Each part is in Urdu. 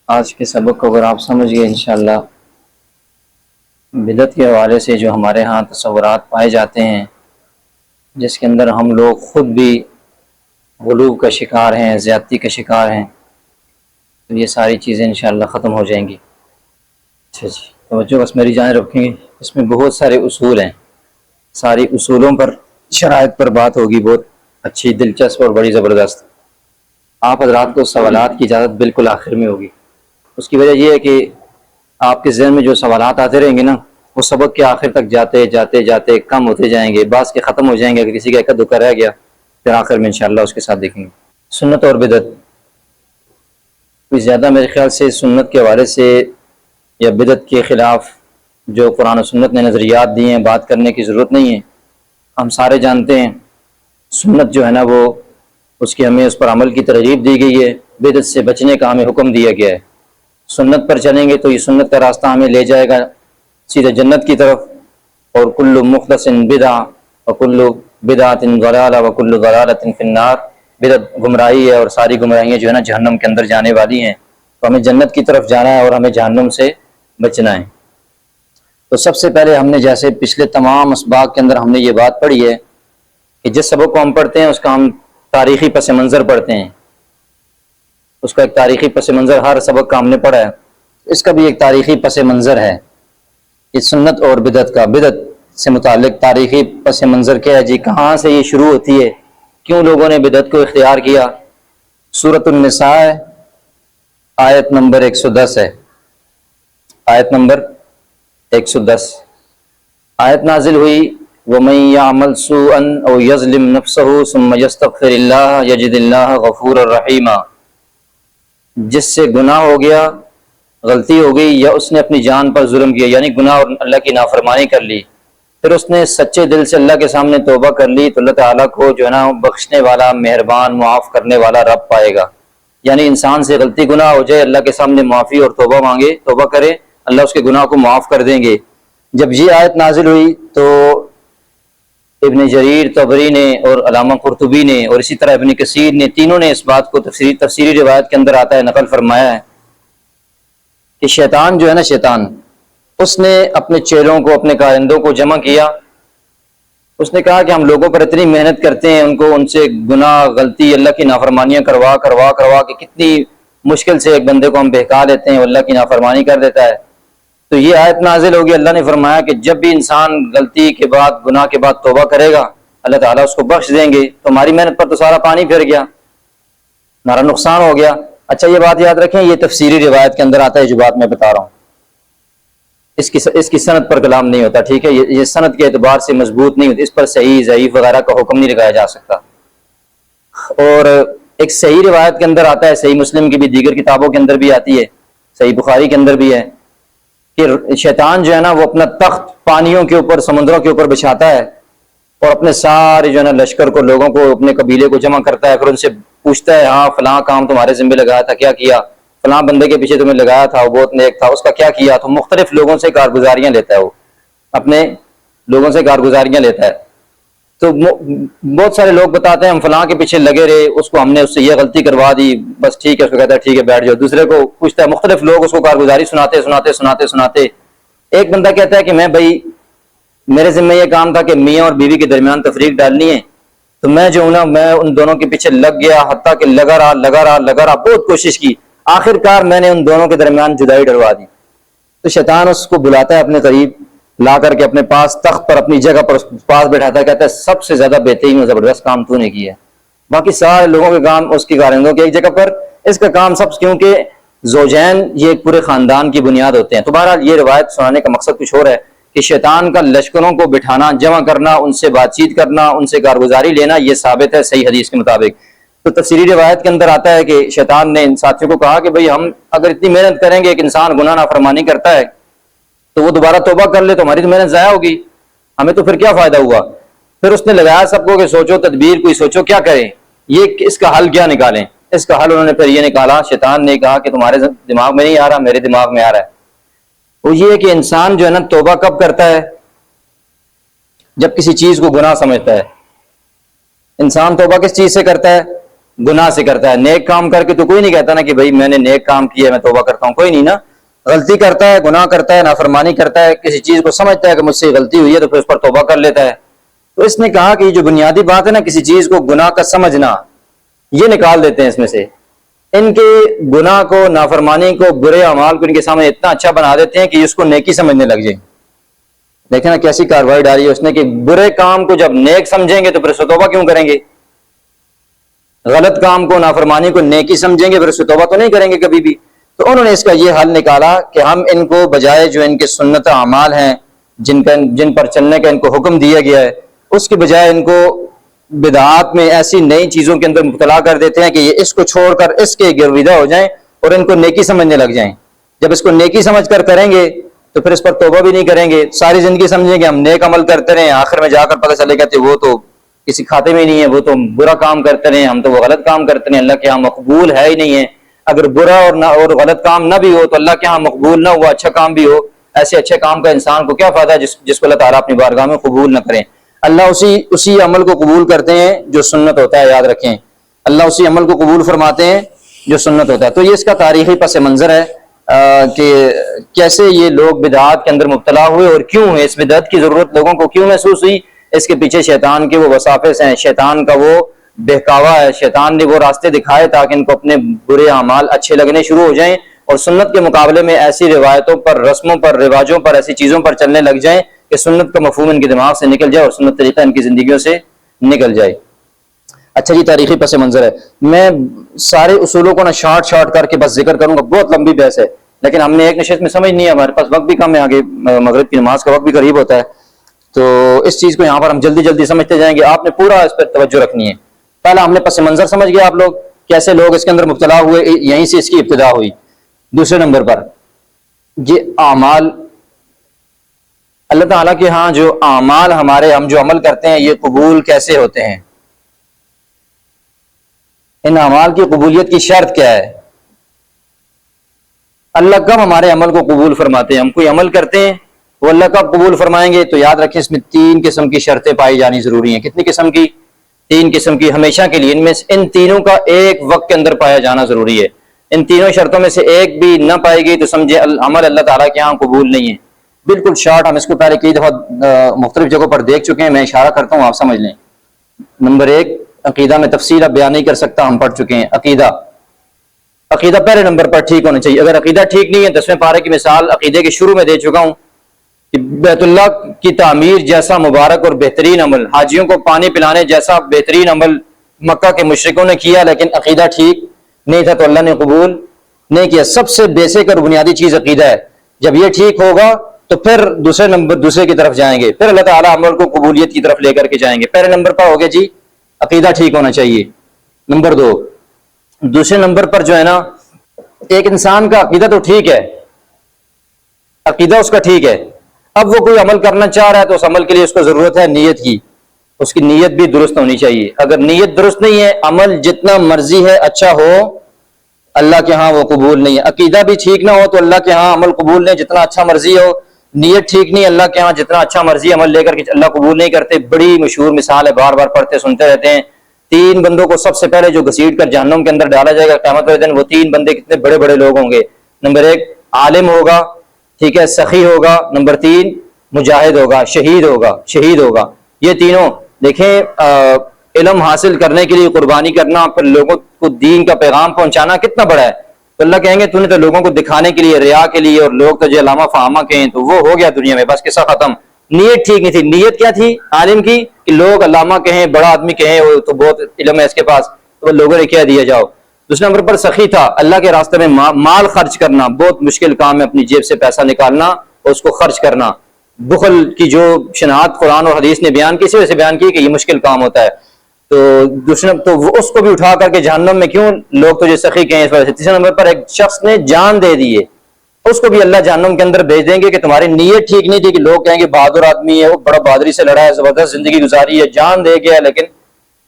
آج کے سبق کو اگر آپ سمجھ گئے انشاءاللہ، بدعت کے حوالے سے جو ہمارے ہاں تصورات پائے جاتے ہیں جس کے اندر ہم لوگ خود بھی غلو کا شکار ہیں، زیادتی کا شکار ہیں، تو یہ ساری چیزیں انشاءاللہ ختم ہو جائیں گی۔ اچھا جی، توجہ بس میری جانب رکھیں گے۔ اس میں بہت سارے اصول ہیں، ساری اصولوں پر شرائط پر بات ہوگی، بہت اچھی، دلچسپ اور بڑی زبردست۔ آپ حضرات کو سوالات کی اجازت بالکل آخر میں ہوگی۔ اس کی وجہ یہ ہے کہ آپ کے ذہن میں جو سوالات آتے رہیں گے نا، وہ سبق کے آخر تک جاتے جاتے جاتے کم ہوتے جائیں گے، بعض کے ختم ہو جائیں گے، اگر کسی کا ایک دکا رہ گیا پھر آخر میں انشاءاللہ اس کے ساتھ دیکھیں گے۔ سنت اور بدعت، کوئی زیادہ میرے خیال سے سنت کے حوالے سے یا بدعت کے خلاف جو قرآن و سنت نے نظریات دیے ہیں بات کرنے کی ضرورت نہیں ہے۔ ہم سارے جانتے ہیں سنت جو ہے نا، وہ اس کی ہمیں اس پر عمل کی ترغیب دی گئی ہے، بدعت سے بچنے کا ہمیں حکم دیا گیا ہے۔ سنت پر چلیں گے تو یہ سنت کا راستہ ہمیں لے جائے گا سیدھے جنت کی طرف، اور کل محدث بدعہ وکل بدعۃ ضلالہ وکل ضلالۃ فی النار، بدعت گمراہی ہے اور ساری گمراہیاں جو ہے نا جہنم کے اندر جانے والی ہیں۔ تو ہمیں جنت کی طرف جانا ہے اور ہمیں جہنم سے بچنا ہے۔ تو سب سے پہلے ہم نے جیسے پچھلے تمام اسباق کے اندر ہم نے یہ بات پڑھی ہے کہ جس سبق کو ہم پڑھتے ہیں اس کا ہم تاریخی پس منظر پڑھتے ہیں، اس کا ایک تاریخی پس منظر ہر سبق کا ہم نے پڑھا ہے، اس کا بھی ایک تاریخی پس منظر ہے کہ سنت اور بدعت کا۔ بدعت سے متعلق تاریخی پس منظر کیا ہے جی، کہاں سے یہ شروع ہوتی ہے، کیوں لوگوں نے بدعت کو اختیار کیا۔ سورۃ النساء آیت نمبر 110 ہے، آیت نمبر 110 آیت نازل ہوئی، وَمَن يَعْمَلْ سُوءًا أَوْ يَظْلِمْ نَفْسَهُ ثُمَّ يَسْتَغْفِرِ اللَّهَ يَجِدِ اللَّهَ غَفُورًا رَحِيمًا، جس سے گناہ ہو گیا، غلطی ہو گئی، یا اس نے اپنی جان پر ظلم کیا، یعنی گناہ اور اللہ کی نافرمانی کر لی، پھر اس نے سچے دل سے اللہ کے سامنے توبہ کر لی، تو اللہ تعالیٰ کو جو ہے نا بخشنے والا، مہربان، معاف کرنے والا رب پائے گا۔ یعنی انسان سے غلطی گناہ ہو جائے، اللہ کے سامنے معافی اور توبہ مانگے، توبہ کرے، اللہ اس کے گناہ کو معاف کر دیں گے۔ جب یہ آیت نازل ہوئی تو ابن جریر طبری نے اور علامہ قرطبی نے اور اسی طرح ابن کثیر نے، تینوں نے اس بات کو تفسیری روایت کے اندر آتا ہے، نقل فرمایا ہے کہ شیطان جو ہے نا، شیطان اس نے اپنے چیلوں کو، اپنے کارندوں کو جمع کیا، اس نے کہا کہ ہم لوگوں پر اتنی محنت کرتے ہیں، ان سے گناہ، غلطی، اللہ کی نافرمانیاں کروا کے کتنی مشکل سے ایک بندے کو ہم بہکا دیتے ہیں، وہ اللہ کی نافرمانی کر دیتا ہے۔ تو یہ آیت نازل ہوگی، اللہ نے فرمایا کہ جب بھی انسان غلطی کے بعد، گناہ کے بعد توبہ کرے گا، اللہ تعالیٰ اس کو بخش دیں گے۔ تو ہماری محنت پر تو سارا پانی پھر گیا، ہمارا نقصان ہو گیا۔ اچھا یہ بات یاد رکھیں، یہ تفسیری روایت کے اندر آتا ہے جو بات میں بتا رہا ہوں، اس کی سند پر کلام نہیں ہوتا، ٹھیک ہے، یہ سند کے اعتبار سے مضبوط نہیں ہوتی، اس پر صحیح ضعیف وغیرہ کا حکم نہیں لگایا جا سکتا۔ اور ایک صحیح روایت کے اندر آتا ہے، صحیح مسلم کی بھی، دیگر کتابوں کے اندر بھی آتی ہے، صحیح بخاری کے اندر بھی ہے کہ شیطان جو ہے نا وہ اپنا تخت پانیوں کے اوپر، سمندروں کے اوپر بچھاتا ہے اور اپنے سارے جو ہے نا لشکر کو، لوگوں کو، اپنے قبیلے کو جمع کرتا ہے، پھر ان سے پوچھتا ہے، ہاں فلاں کام تمہارے ذمہ لگایا تھا، کیا کیا؟ فلاں بندے کے پیچھے تمہیں لگایا تھا، وہ بہت نیک تھا، اس کا کیا کیا؟ تو مختلف لوگوں سے کارگزاریاں لیتا ہے، وہ اپنے لوگوں سے کارگزاریاں لیتا ہے۔ تو بہت سارے لوگ بتاتے ہیں ہم فلاں کے پیچھے لگے رہے، اس کو ہم نے اس سے یہ غلطی کروا دی، بس ٹھیک ہے، اس کو کہتا ہے ٹھیک ہے بیٹھ جاؤ۔ دوسرے کو پوچھتا ہے، مختلف لوگ اس کو کارگزاری سناتے ایک بندہ کہتا ہے کہ میں بھائی میرے ذمہ یہ کام تھا کہ میاں اور بیوی کے درمیان تفریق ڈالنی ہے، تو میں جو ہوں نا، میں ان دونوں کے پیچھے لگ گیا، حتیٰ کہ لگا رہا، بہت کوشش کی، آخر کار میں نے ان دونوں کے درمیان جدائی ڈلوا دی۔ تو شیطان اس کو بلاتا ہے اپنے قریب، لا کر کے اپنے پاس تخت پر، اپنی جگہ پر پاس بٹھاتا ہے، کہتا ہے سب سے زیادہ بہترین اور زبردست کام تو نے کیا ہے، باقی سارے لوگوں کے کام اس کی کارندوں کے ایک جگہ پر، اس کا کام سب، کیونکہ زوجین یہ ایک پورے خاندان کی بنیاد ہوتے ہیں۔ تو بہرحال یہ روایت سنانے کا مقصد کچھ اور ہے کہ شیطان کا لشکروں کو بٹھانا، جمع کرنا، ان سے بات چیت کرنا، ان سے کارگزاری لینا، یہ ثابت ہے صحیح حدیث کے مطابق۔ تو تفسیری روایت کے اندر آتا ہے کہ شیطان نے ان ساتھیوں کو کہا کہ بھئی ہم اگر اتنی محنت کریں گے، ایک انسان گناہ نافرمانی کرتا ہے تو وہ دوبارہ توبہ کر لے تو ہماری تو محنت ضائع ہوگی، ہمیں تو پھر کیا فائدہ ہوا؟ پھر اس نے لگایا سب کو کہ سوچو، تدبیر کوئی سوچو، کیا کریں، یہ اس کا حل کیا نکالیں۔ اس کا حل انہوں نے پھر یہ نکالا، شیطان نے کہا کہ تمہارے دماغ میں نہیں آ رہا، میرے دماغ میں آ رہا ہے۔ وہ یہ ہے کہ انسان جو ہے نا توبہ کب کرتا ہے؟ جب کسی چیز کو گناہ سمجھتا ہے۔ انسان توبہ کس چیز سے کرتا ہے؟ گناہ سے کرتا ہے. نیک کام کر کے تو کوئی نہیں کہتا نا کہ بھائی میں نے نیک کام کیا میں توبہ کرتا ہوں, کوئی نہیں نا. غلطی کرتا ہے, گناہ کرتا ہے, نافرمانی کرتا ہے, کسی چیز کو سمجھتا ہے کہ مجھ سے غلطی ہوئی ہے تو پھر اس پر توبہ کر لیتا ہے. تو اس نے کہا کہ یہ جو بنیادی بات ہے نا, کسی چیز کو گناہ کا سمجھنا, یہ نکال دیتے ہیں اس میں سے. ان کے گناہ کو, نافرمانی کو, برے اعمال کو ان کے سامنے اتنا اچھا بنا دیتے ہیں کہ اس کو نیکی سمجھنے لگ جائیں. دیکھیں نا کیسی کارروائی ڈالی ہے اس نے کہ برے کام کو جب نیک سمجھیں گے تو پھر اس سے توبہ کیوں کریں گے, غلط کام کو, نافرمانی کو نیکی سمجھیں گے پھر اس سے توبہ تو نہیں کریں گے کبھی بھی. تو انہوں نے اس کا یہ حل نکالا کہ ہم ان کو بجائے جو ان کے سنت اعمال ہیں جن پر چلنے کا ان کو حکم دیا گیا ہے, اس کے بجائے ان کو بدعات میں ایسی نئی چیزوں کے اندر مبتلا کر دیتے ہیں کہ یہ اس کو چھوڑ کر اس کے گرویدہ ہو جائیں اور ان کو نیکی سمجھنے لگ جائیں. جب اس کو نیکی سمجھ کر کریں گے تو پھر اس پر توبہ بھی نہیں کریں گے, ساری زندگی سمجھیں گے ہم نیک عمل کرتے رہے, آخر میں جا کر پتہ چلے گا کہ وہ تو کسی کھاتے میں نہیں ہے, وہ تو برا کام کرتے رہے, ہم تو وہ غلط کام کرتے رہے, اللہ کے ہاں مقبول ہے ہی نہیں ہے. اگر برا اور غلط کام نہ بھی ہو تو اللہ کے ہاں مقبول نہ ہوا, اچھا کام بھی ہو, ایسے اچھے کام کا انسان کو کیا فائدہ جس کو اللہ تعالیٰ اپنی بارگاہ میں قبول نہ کریں. اللہ اسی عمل کو قبول کرتے ہیں جو سنت ہوتا ہے, یاد رکھیں اللہ اسی عمل کو قبول فرماتے ہیں جو سنت ہوتا ہے. تو یہ اس کا تاریخی پس منظر ہے کہ کیسے یہ لوگ بدعات کے اندر مبتلا ہوئے اور کیوں ہوئے, اس بدعت کی ضرورت لوگوں کو کیوں محسوس ہوئی. اس کے پیچھے شیطان کے وہ وساوس ہیں, شیطان کا وہ بہکاوا ہے, شیطان نے وہ راستے دکھائے تاکہ ان کو اپنے برے اعمال اچھے لگنے شروع ہو جائیں اور سنت کے مقابلے میں ایسی روایتوں پر, رسموں پر, رواجوں پر, ایسی چیزوں پر چلنے لگ جائیں کہ سنت کا مفہوم ان کے دماغ سے نکل جائے اور سنت طریقہ ان کی زندگیوں سے نکل جائے. اچھا جی, تاریخی پس منظر ہے. میں سارے اصولوں کو نا شارٹ کر کے بس ذکر کروں گا, بہت لمبی بحث ہے لیکن ہم نے ایک نشست میں سمجھ نہیں ہے, ہمارے پاس وقت بھی کم ہے, آگے مغرب کی نماز کا وقت بھی قریب ہوتا ہے, تو اس چیز کو یہاں پر ہم جلدی سمجھتے جائیں گے. آپ نے پورا اس پر توجہ رکھنی ہے. پہلا ہم نے پس منظر سمجھ گیا آپ لوگ کیسے لوگ اس کے اندر مبتلا ہوئے, یہیں سے اس کی ابتدا ہوئی. دوسرے نمبر پر یہ اعمال, اللہ تعالیٰ کے ہاں جو اعمال ہم جو عمل کرتے ہیں یہ قبول کیسے ہوتے ہیں, ان اعمال کی قبولیت کی شرط کیا ہے, اللہ کب ہمارے عمل کو قبول فرماتے ہیں. ہم کوئی عمل کرتے ہیں وہ اللہ کب قبول فرمائیں گے, تو یاد رکھیں اس میں 3 قسم کی شرطیں پائی جانی ضروری ہیں. کتنی قسم کی؟ 3 قسم کی, ہمیشہ کے لیے. ان تینوں کا ایک وقت کے اندر پایا جانا ضروری ہے. ان تینوں شرطوں میں سے ایک بھی نہ پائے گی تو سمجھے عمل اللہ تعالیٰ کے ہاں قبول نہیں ہے. بالکل شارٹ, ہم اس کو پہلے کئی دفعہ مختلف جگہوں پر دیکھ چکے ہیں, میں اشارہ کرتا ہوں آپ سمجھ لیں. نمبر 1, عقیدہ میں تفصیل اب بیان نہیں کر سکتا, ہم پڑھ چکے ہیں. عقیدہ پہلے نمبر پر ٹھیک ہونا چاہیے. اگر عقیدہ ٹھیک نہیں ہے, 10ویں پارے کی مثال عقیدے کے شروع میں دے چکا ہوں کہ بیت اللہ کی تعمیر جیسا مبارک اور بہترین عمل, حاجیوں کو پانی پلانے جیسا بہترین عمل مکہ کے مشرکوں نے کیا, لیکن عقیدہ ٹھیک نہیں تھا تو اللہ نے قبول نہیں کیا. سب سے بیسک اور بنیادی چیز عقیدہ ہے. جب یہ ٹھیک ہوگا تو پھر دوسرے کی طرف جائیں گے, پھر اللہ تعالیٰ عمل کو قبولیت کی طرف لے کر کے جائیں گے. پہلے نمبر پر ہوگے جی عقیدہ ٹھیک ہونا چاہیے. نمبر 2, دوسرے نمبر پر جو ہے نا, ایک انسان کا عقیدہ تو ٹھیک ہے, عقیدہ اس کا ٹھیک ہے, اب وہ کوئی عمل کرنا چاہ رہا ہے تو اس عمل کے لیے اس کو ضرورت ہے نیت کی, اس کی نیت بھی درست ہونی چاہیے. اگر نیت درست نہیں ہے, عمل جتنا مرضی ہے اچھا ہو, اللہ کے ہاں وہ قبول نہیں ہے. عقیدہ بھی ٹھیک نہ ہو تو اللہ کے ہاں عمل قبول نہیں, جتنا اچھا مرضی ہو. نیت ٹھیک نہیں, اللہ کے ہاں جتنا اچھا مرضی عمل لے کر کے اللہ قبول نہیں کرتے. بڑی مشہور مثال ہے, بار بار پڑھتے سنتے رہتے ہیں. 3 بندوں کو سب سے پہلے جو گھسیٹ کر جہنم کے اندر ڈالا جائے گا قیامت والے دن, وہ 3 بندے کتنے بڑے بڑے لوگ ہوں گے. نمبر 1 عالم ہوگا, ٹھیک ہے, سخی ہوگا. نمبر 3 مجاہد ہوگا, شہید ہوگا. یہ تینوں دیکھیں, علم حاصل کرنے کے لیے قربانی کرنا, پھر لوگوں کو دین کا پیغام پہنچانا کتنا بڑا ہے. تو اللہ کہیں گے تو نے تو لوگوں کو دکھانے کے لیے, ریا کے لیے, اور لوگ تجھے علامہ فہامہ کہیں, تو وہ ہو گیا دنیا میں, بس قصہ ختم. نیت ٹھیک نہیں تھی. نیت کیا تھی عالم کی کہ لوگ علامہ کہیں, بڑا آدمی کہیں, وہ تو بہت علم ہے اس کے پاس, تو لوگوں نے کہہ دیا جاؤ. دوسرے نمبر پر سخی تھا, اللہ کے راستے میں مال خرچ کرنا بہت مشکل کام ہے, اپنی جیب سے پیسہ نکالنا اور اس کو خرچ کرنا. بخل کی جو شناعت قرآن اور حدیث نے بیان کی, اسی وجہ سے بیان کی کہ یہ مشکل کام ہوتا ہے. تو دوسرے تو اس کو بھی اٹھا کر کے جہنم میں کیوں لوگ تجھے سخی کہیں, اس وجہ سے. تیسرے نمبر پر ایک شخص نے جان دے دی ہے, اس کو بھی اللہ جہنم کے اندر بھیج دیں گے کہ تمہاری نیت ٹھیک نہیں تھی, کہ لوگ کہیں گے بہادر آدمی ہے, وہ بڑا بہادری سے لڑا ہے, زبردست زندگی گزاری ہے, جان دے گیا, لیکن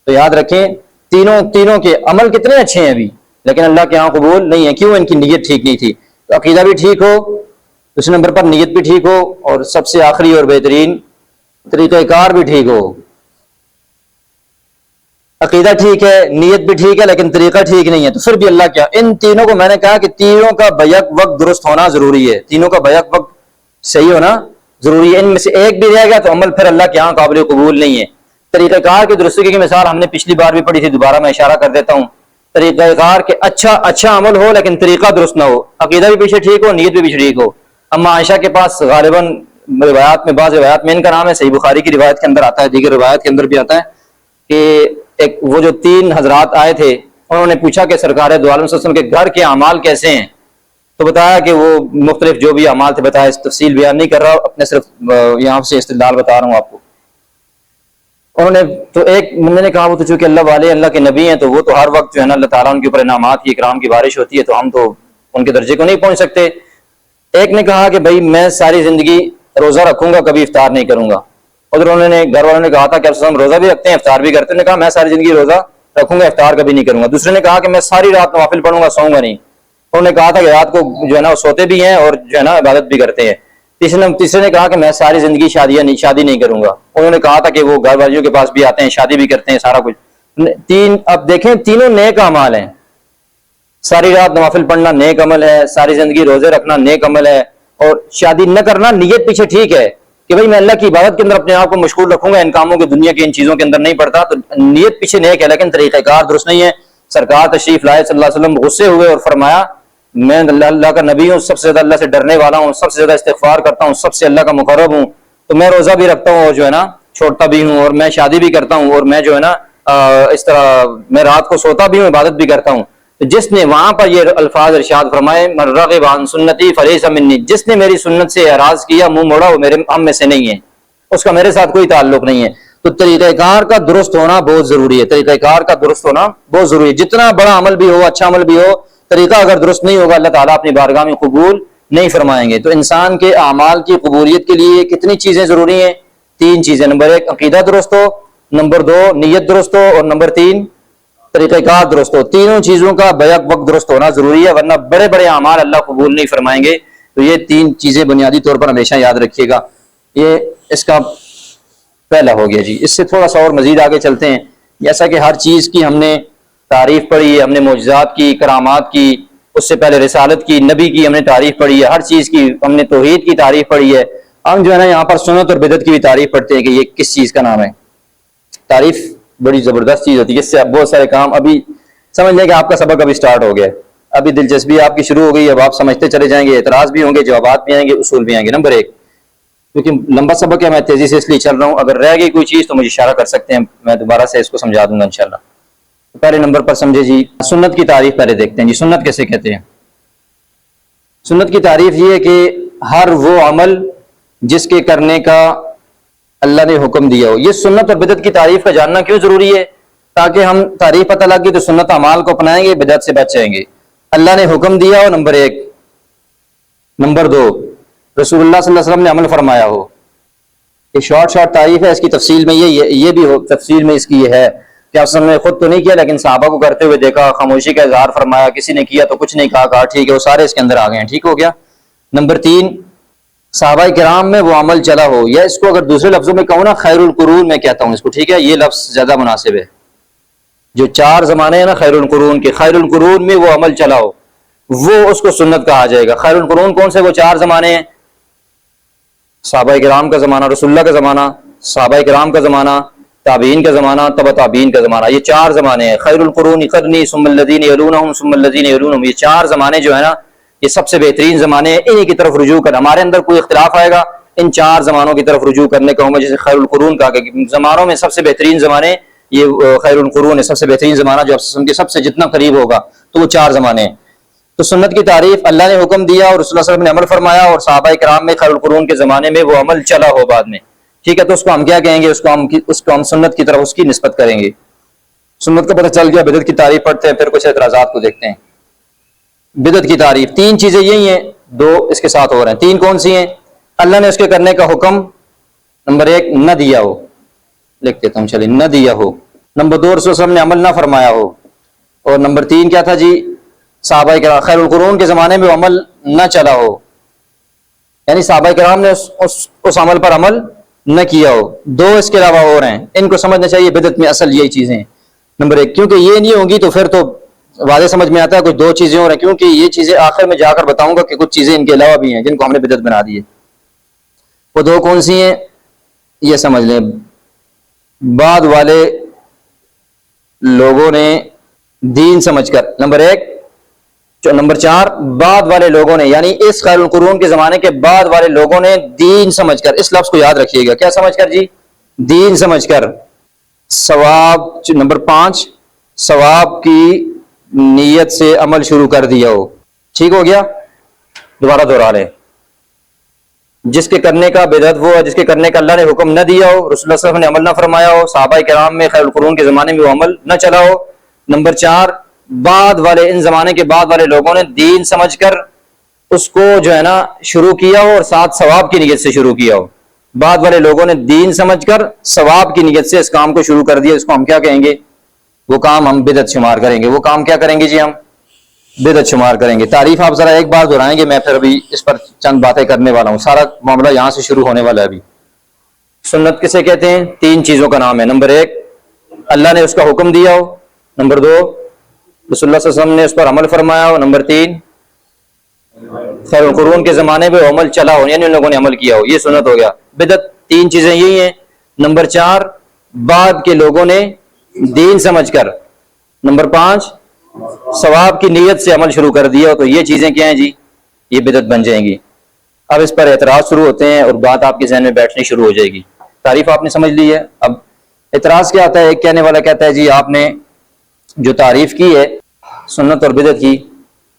تو یاد رکھیں تینوں کے عمل کتنے اچھے ہیں ابھی, لیکن اللہ کے ہاں قبول نہیں ہے. کیوں؟ ان کی نیت ٹھیک نہیں تھی. تو عقیدہ بھی ٹھیک ہو, دوسرے نمبر پر نیت بھی ٹھیک ہو, اور سب سے آخری اور بہترین طریقہ کار بھی ٹھیک ہو. عقیدہ ٹھیک ہے، نیت بھی ٹھیک ہے، لیکن طریقہ ٹھیک نہیں ہے، تو پھر بھی اللہ کیا؟ ان تینوں کو میں نے کہا کہ تینوں کا بیک وقت درست ہونا ضروری ہے، تینوں کا بیک وقت صحیح ہونا ضروری ہے۔ ان میں سے ایک بھی رہ گیا تو عمل پھر اللہ کے یہاں قابل قبول نہیں ہے۔ طریقہ کار کی درستگی کی مثال ہم نے پچھلی بار بھی پڑھی تھی، دوبارہ میں اشارہ کر دیتا ہوں۔ طریقہ کار کے اچھا عمل ہو لیکن طریقہ درست نہ ہو، عقیدہ بھی پیچھے ٹھیک ہو، نیت بھی پیچھے ٹھیک ہو۔ اما عائشہ کے پاس غالباً روایات میں، بعض روایات میں ان کا نام ہے، صحیح بخاری کی روایت کے اندر آتا ہے، دیگر روایت کے اندر بھی آتا ہے کہ ایک وہ جو 3 حضرات آئے تھے، انہوں نے پوچھا کہ سرکار دو عالم صلی اللہ علیہ وسلم کے گھر کے اعمال کیسے ہیں؟ تو بتایا کہ وہ مختلف جو بھی اعمال تھے بتایا، اس تفصیل بیان نہیں کر رہا، اپنے صرف یہاں سے استدلال بتا رہا ہوں آپ کو۔ انہوں نے تو ایک میں نے کہا وہ تو چونکہ اللہ والے اللہ کے نبی ہیں تو وہ تو ہر وقت جو ہے نا اللہ تعالیٰ ان کے اوپر انعامات کی اکرام کی بارش ہوتی ہے، تو ہم تو ان کے درجے کو نہیں پہنچ سکتے۔ ایک نے کہا کہ بھائی میں ساری زندگی روزہ رکھوں گا، کبھی افطار نہیں کروں گا۔ ادھر انہوں نے گھر والوں نے کہا تھا کہ ہم روزہ بھی رکھتے ہیں افطار بھی کرتے ہیں، نے کہا میں ساری زندگی روزہ رکھوں گا، افطار کبھی نہیں کروں گا۔ دوسرے نے کہا کہ میں ساری رات نوافل پڑھوں گا، سوؤں گا نہیں۔ انہوں نے کہا تھا کہ رات کو جو ہے نا وہ سوتے بھی ہیں اور جو ہے نا عبادت بھی کرتے ہیں۔ تیسرے نے کہا کہ میں ساری زندگی شادی نہیں کروں گا۔ انہوں نے کہا تھا کہ وہ گھر والیوں کے پاس بھی آتے ہیں، شادی بھی کرتے ہیں، سارا کچھ۔ اب دیکھیں تینوں نیک اعمال ہیں، ساری رات نوافل پڑھنا نیک عمل ہے، ساری زندگی روزے رکھنا نیک عمل ہے، اور شادی نہ کرنا نیت پیچھے ٹھیک ہے کہ بھائی میں اللہ کی عبادت کے اندر اپنے آپ کو مشغول رکھوں گا، ان کاموں کے دنیا کے ان چیزوں کے اندر نہیں پڑتا، تو نیت پیچھے نیک ہے لیکن طریقہ کار درست نہیں ہے۔ سرکار تشریف لائے صلی اللہ علیہ وسلم غصے ہوئے اور فرمایا میں اللہ کا نبی ہوں، سب سے زیادہ اللہ سے ڈرنے والا ہوں، سب سے زیادہ استغفار کرتا ہوں، سب سے اللہ کا مقرب ہوں، تو میں روزہ بھی رکھتا ہوں اور جو ہے نا چھوڑتا بھی ہوں، اور میں شادی بھی کرتا ہوں، اور میں جو ہے نا اس طرح میں رات کو سوتا بھی ہوں، عبادت بھی کرتا ہوں۔ جس نے وہاں پر یہ الفاظ ارشاد فرمائے من رغب عن سنتی فلیس منی، جس نے میری سنت سے اعراض کیا، منہ موڑا، وہ میرے ہم میں سے نہیں ہے، اس کا میرے ساتھ کوئی تعلق نہیں ہے۔ تو طریقہ کار کا درست ہونا بہت ضروری ہے، طریقہ کار کا درست ہونا بہت ضروری ہے۔ جتنا بڑا عمل بھی ہو، اچھا عمل بھی ہو، طریقہ اگر درست نہیں ہوگا اللہ تعالیٰ اپنی بارگاہ میں قبول نہیں فرمائیں گے۔ تو انسان کے اعمال کی قبولیت کے لیے کتنی چیزیں ضروری ہیں؟ 3 چیزیں۔ نمبر 1 عقیدہ درست ہو، نمبر 2 نیت درست ہو، اور نمبر 3 طریقہ کار درست ہو۔ تینوں چیزوں کا بیک وقت درست ہونا ضروری ہے، ورنہ بڑے بڑے اعمال اللہ قبول نہیں فرمائیں گے۔ تو یہ 3 چیزیں بنیادی طور پر ہمیشہ یاد رکھیے گا۔ یہ اس کا پہلا ہو گیا جی۔ اس سے تھوڑا سا اور مزید آگے چلتے ہیں۔ جیسا کہ ہر چیز کی ہم نے تعریف پڑھی ہے، ہم نے معجزات کی، کرامات کی، اس سے پہلے رسالت کی، نبی کی ہم نے تعریف پڑھی ہے، ہر چیز کی ہم نے توحید کی تعریف پڑھی ہے۔ ہم جو ہے نا یہاں پر سنت اور بدعت کی بھی تعریف پڑھتے ہیں کہ یہ کس چیز کا نام ہے۔ تعریف بڑی زبردست چیز ہوتی ہے، اس سے بہت سارے کام ابھی سمجھ لیں کہ آپ کا سبق ابھی سٹارٹ ہو گیا، ابھی دلچسپی آپ کی شروع ہو گئی، اب آپ سمجھتے چلے جائیں گے، اعتراض بھی ہوں گے، جوابات بھی آئیں گے، اصول بھی آئیں گے۔ نمبر 1 کیونکہ لمبا سبق ہے، میں تیزی سے اس لیے چل رہا ہوں، اگر رہ گئی کوئی چیز تو مجھے اشارہ کر سکتے ہیں، میں دوبارہ سے اس کو سمجھا دوں گا انشاءاللہ۔ تو پہلے نمبر پر سمجھے جی، سنت کی تعریف پہلے دیکھتے ہیں جی۔ سنت کیسے کہتے ہیں؟ سنت کی تعریف یہ ہے کہ ہر وہ عمل جس کے کرنے کا اللہ نے حکم دیا ہو۔ یہ سنت اور بدعت کی تعریف کا جاننا کیوں ضروری ہے؟ تاکہ ہم تعریف پتہ لگ گئی تو سنت اعمال کو اپنائیں گے، بدعت سے بچ جائیں گے۔ اللہ نے حکم دیا ہو نمبر 1، نمبر 2 رسول اللہ صلی اللہ علیہ وسلم نے عمل فرمایا ہو۔ یہ شارٹ تعریف ہے، اس کی تفصیل میں یہ بھی ہو، تفصیل میں اس کی یہ ہے کہ آپ نے خود تو نہیں کیا لیکن صحابہ کو کرتے ہوئے دیکھا، خاموشی کا اظہار فرمایا، کسی نے کیا تو کچھ نہیں کہا ٹھیک ہے، وہ سارے اس کے اندر آ گئے ہیں، ٹھیک ہو گیا۔ نمبر 3 صحابہ کرام میں وہ عمل چلا ہو، یا اس کو اگر دوسرے لفظوں میں کہوں نا خیر القرون میں کہتا ہوں اس کو، ٹھیک ہے، یہ لفظ زیادہ مناسب ہے۔ جو 4 زمانے ہیں نا خیر القرون کے، خیر القرون میں وہ عمل چلا ہو، وہ اس کو سنت کہا جائے گا۔ خیر القرون کون سے؟ وہ 4 زمانے ہیں، صحابہ کرام کا زمانہ، رسول اللہ کا زمانہ، صحابہ کرام کا زمانہ، تابعین کا زمانہ، تبع تابعین کا زمانہ، یہ 4 زمانے ہیں۔ خیر القرون قرنی ثم الذین یلونہم ثم الذین یلونہم، یہ 4 زمانے جو ہے نا یہ سب سے بہترین زمانے ہیں، انہی کی طرف رجوع کر۔ ہمارے اندر کوئی اختلاف آئے گا ان 4 زمانوں کی طرف رجوع کرنے کا ہوں، جیسے خیر القرون کہا کہ زمانوں میں سب سے بہترین زمانے یہ خیر القرون ہے، سب سے بہترین زمانہ جو آپ کے سب سے جتنا قریب ہوگا تو وہ 4 زمانے ہیں۔ تو سنت کی تعریف اللہ نے حکم دیا اور رسول اللہ صلی اللہ علیہ وسلم نے عمل فرمایا، اور صحابہ کرام میں خیر القرون کے زمانے میں وہ عمل چلا ہو بعد میں، ٹھیک ہے، تو اس کو ہم کیا کہیں گے؟ اس کو ہم سنت کی طرف اس کی نسبت کریں گے۔ سنت کا پتہ چل گیا، بدعت کی تعریف پڑھتے ہیں، پھر کچھ اعتراضات کو دیکھتے ہیں۔ بدعت کی تعریف 3 چیزیں یہی ہیں، 2 اس کے ساتھ ہو رہے ہیں۔ 3 کون سی ہیں؟ اللہ نے اس کے کرنے کا حکم نمبر 1 نہ دیا ہو، لکھ دیتا ہوں چلیے، نہ دیا ہو۔ نمبر 2 رسول اللہ صلی اللہ علیہ وسلم نے عمل نہ فرمایا ہو، اور نمبر 3 کیا تھا جی؟ صحابہ کرام خیر القرون کے زمانے میں عمل نہ چلا ہو، یعنی صحابہ کرام نے اس عمل پر عمل نہ کیا ہو۔ 2 اس کے علاوہ اور ہیں، ان کو سمجھنا چاہیے۔ بدعت میں اصل یہی چیزیں ہیں۔ نمبر ایک، کیونکہ یہ نہیں ہوں گی تو پھر تو واضح سمجھ میں آتا ہے کچھ دو چیزیں اور ہیں، کیونکہ یہ چیزیں آخر میں جا کر بتاؤں گا کہ کچھ چیزیں ان کے علاوہ بھی ہیں جن کو ہم نے بدعت بنا دی ہے۔ وہ دو کون سی ہیں یہ سمجھ لیں۔ بعد والے لوگوں نے دین سمجھ کر، نمبر ایک، نمبر چار، بعد والے لوگوں نے، یعنی اس خیر القرون کے زمانے کے بعد والے لوگوں نے دین سمجھ کر، اس لفظ کو یاد رکھیے گا، کیا سمجھ کر جی؟ دین سمجھ کر ثواب، نمبر پانچ، ثواب کی نیت سے عمل شروع کر دیا ہو۔ ٹھیک ہو گیا؟ دوبارہ دوہرا لیں۔ جس کے کرنے کا بدعت وہ ہے جس کے کرنے کا اللہ نے حکم نہ دیا ہو، رسول اللہ صلی اللہ علیہ وسلم نے عمل نہ فرمایا ہو، صحابہ کرام میں خیر القرون کے زمانے میں وہ عمل نہ چلا ہو۔ نمبر چار، بعد والے، ان زمانے کے بعد والے لوگوں نے دین سمجھ کر اس کو جو ہے نا شروع کیا ہو اور ساتھ ثواب کی نیت سے شروع کیا ہو۔ بعد والے لوگوں نے دین سمجھ کر ثواب کی نیت سے اس کام کو شروع کر دیا، اس کو ہم کیا کہیں گے؟ وہ کام ہم بدعت شمار کریں گے۔ وہ کام کیا کریں گے جی؟ ہم بدعت شمار کریں گے۔ تعریف آپ ذرا ایک بار دہرائیں گے، میں پھر ابھی اس پر چند باتیں کرنے والا ہوں، سارا معاملہ یہاں سے شروع ہونے والا ہے ابھی۔ سنت کسے کہتے ہیں؟ تین چیزوں کا نام ہے۔ نمبر ایک، اللہ نے اس کا حکم دیا ہو۔ نمبر دو، رسول اللہ صلی اللہ علیہ وسلم نے اس پر عمل فرمایا ہو۔ نمبر تین، خیر القرون کے زمانے میں عمل چلا ہو، یعنی ان لوگوں نے عمل کیا ہو، یہ سنت ہو گیا۔ بدعت تین چیزیں یہی ہیں۔ نمبر چار، بعد کے لوگوں نے دین سمجھ کر۔ نمبر پانچ، ثواب کی نیت سے عمل شروع کر دیا ہو، تو یہ چیزیں کیا ہیں جی؟ یہ بدعت بن جائیں گی۔ اب اس پر اعتراض شروع ہوتے ہیں اور بات آپ کے ذہن میں بیٹھنی شروع ہو جائے گی۔ تعریف آپ نے سمجھ لی ہے۔ اب اعتراض کیا آتا ہے؟ ایک کہنے والا کہتا ہے جی آپ نے جو تعریف کی ہے سنت اور بدعت کی،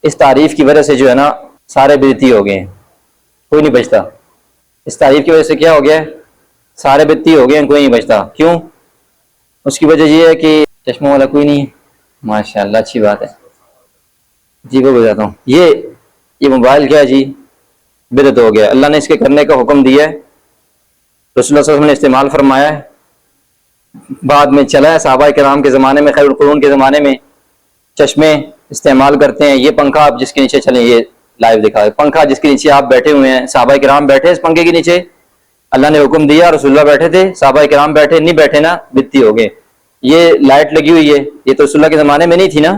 اس تعریف کی وجہ سے جو ہے نا سارے بدعتی ہو گئے ہیں، کوئی نہیں بچتا۔ اس تعریف کی وجہ سے کیا ہو گیا ہے؟ سارے بدعتی ہو گئے ہیں، کوئی نہیں بچتا۔ کیوں؟ اس کی وجہ یہ ہے کہ چشموں والا کوئی نہیں ہے، ماشاءاللہ اچھی بات ہے جی، وہ بتاتا ہوں۔ یہ موبائل کیا ہے جی؟ بدعت ہو گیا۔ اللہ نے اس کے کرنے کا حکم دیا ہے، رسول اللہ صلی اللہ علیہ وسلم نے استعمال فرمایا ہے، بعد میں چلا ہے، صحابہ کرام کے زمانے میں، خیر القرون کے زمانے میں چشمے استعمال کرتے ہیں۔ یہ پنکھا آپ جس کے نیچے چلیں، یہ لائیو دکھا ہے، پنکھا جس کے نیچے آپ بیٹھے ہوئے ہیں، صحابہ کرام بیٹھے اس پنکھے کے نیچے، اللہ نے حکم دیا، رسول اللہ بیٹھے تھے، صحابہ کرام بیٹھے، نہیں بیٹھے نا بدعتی ہو گئے۔ یہ لائٹ لگی ہوئی ہے، یہ تو رسول اللہ کے زمانے میں نہیں تھی نا،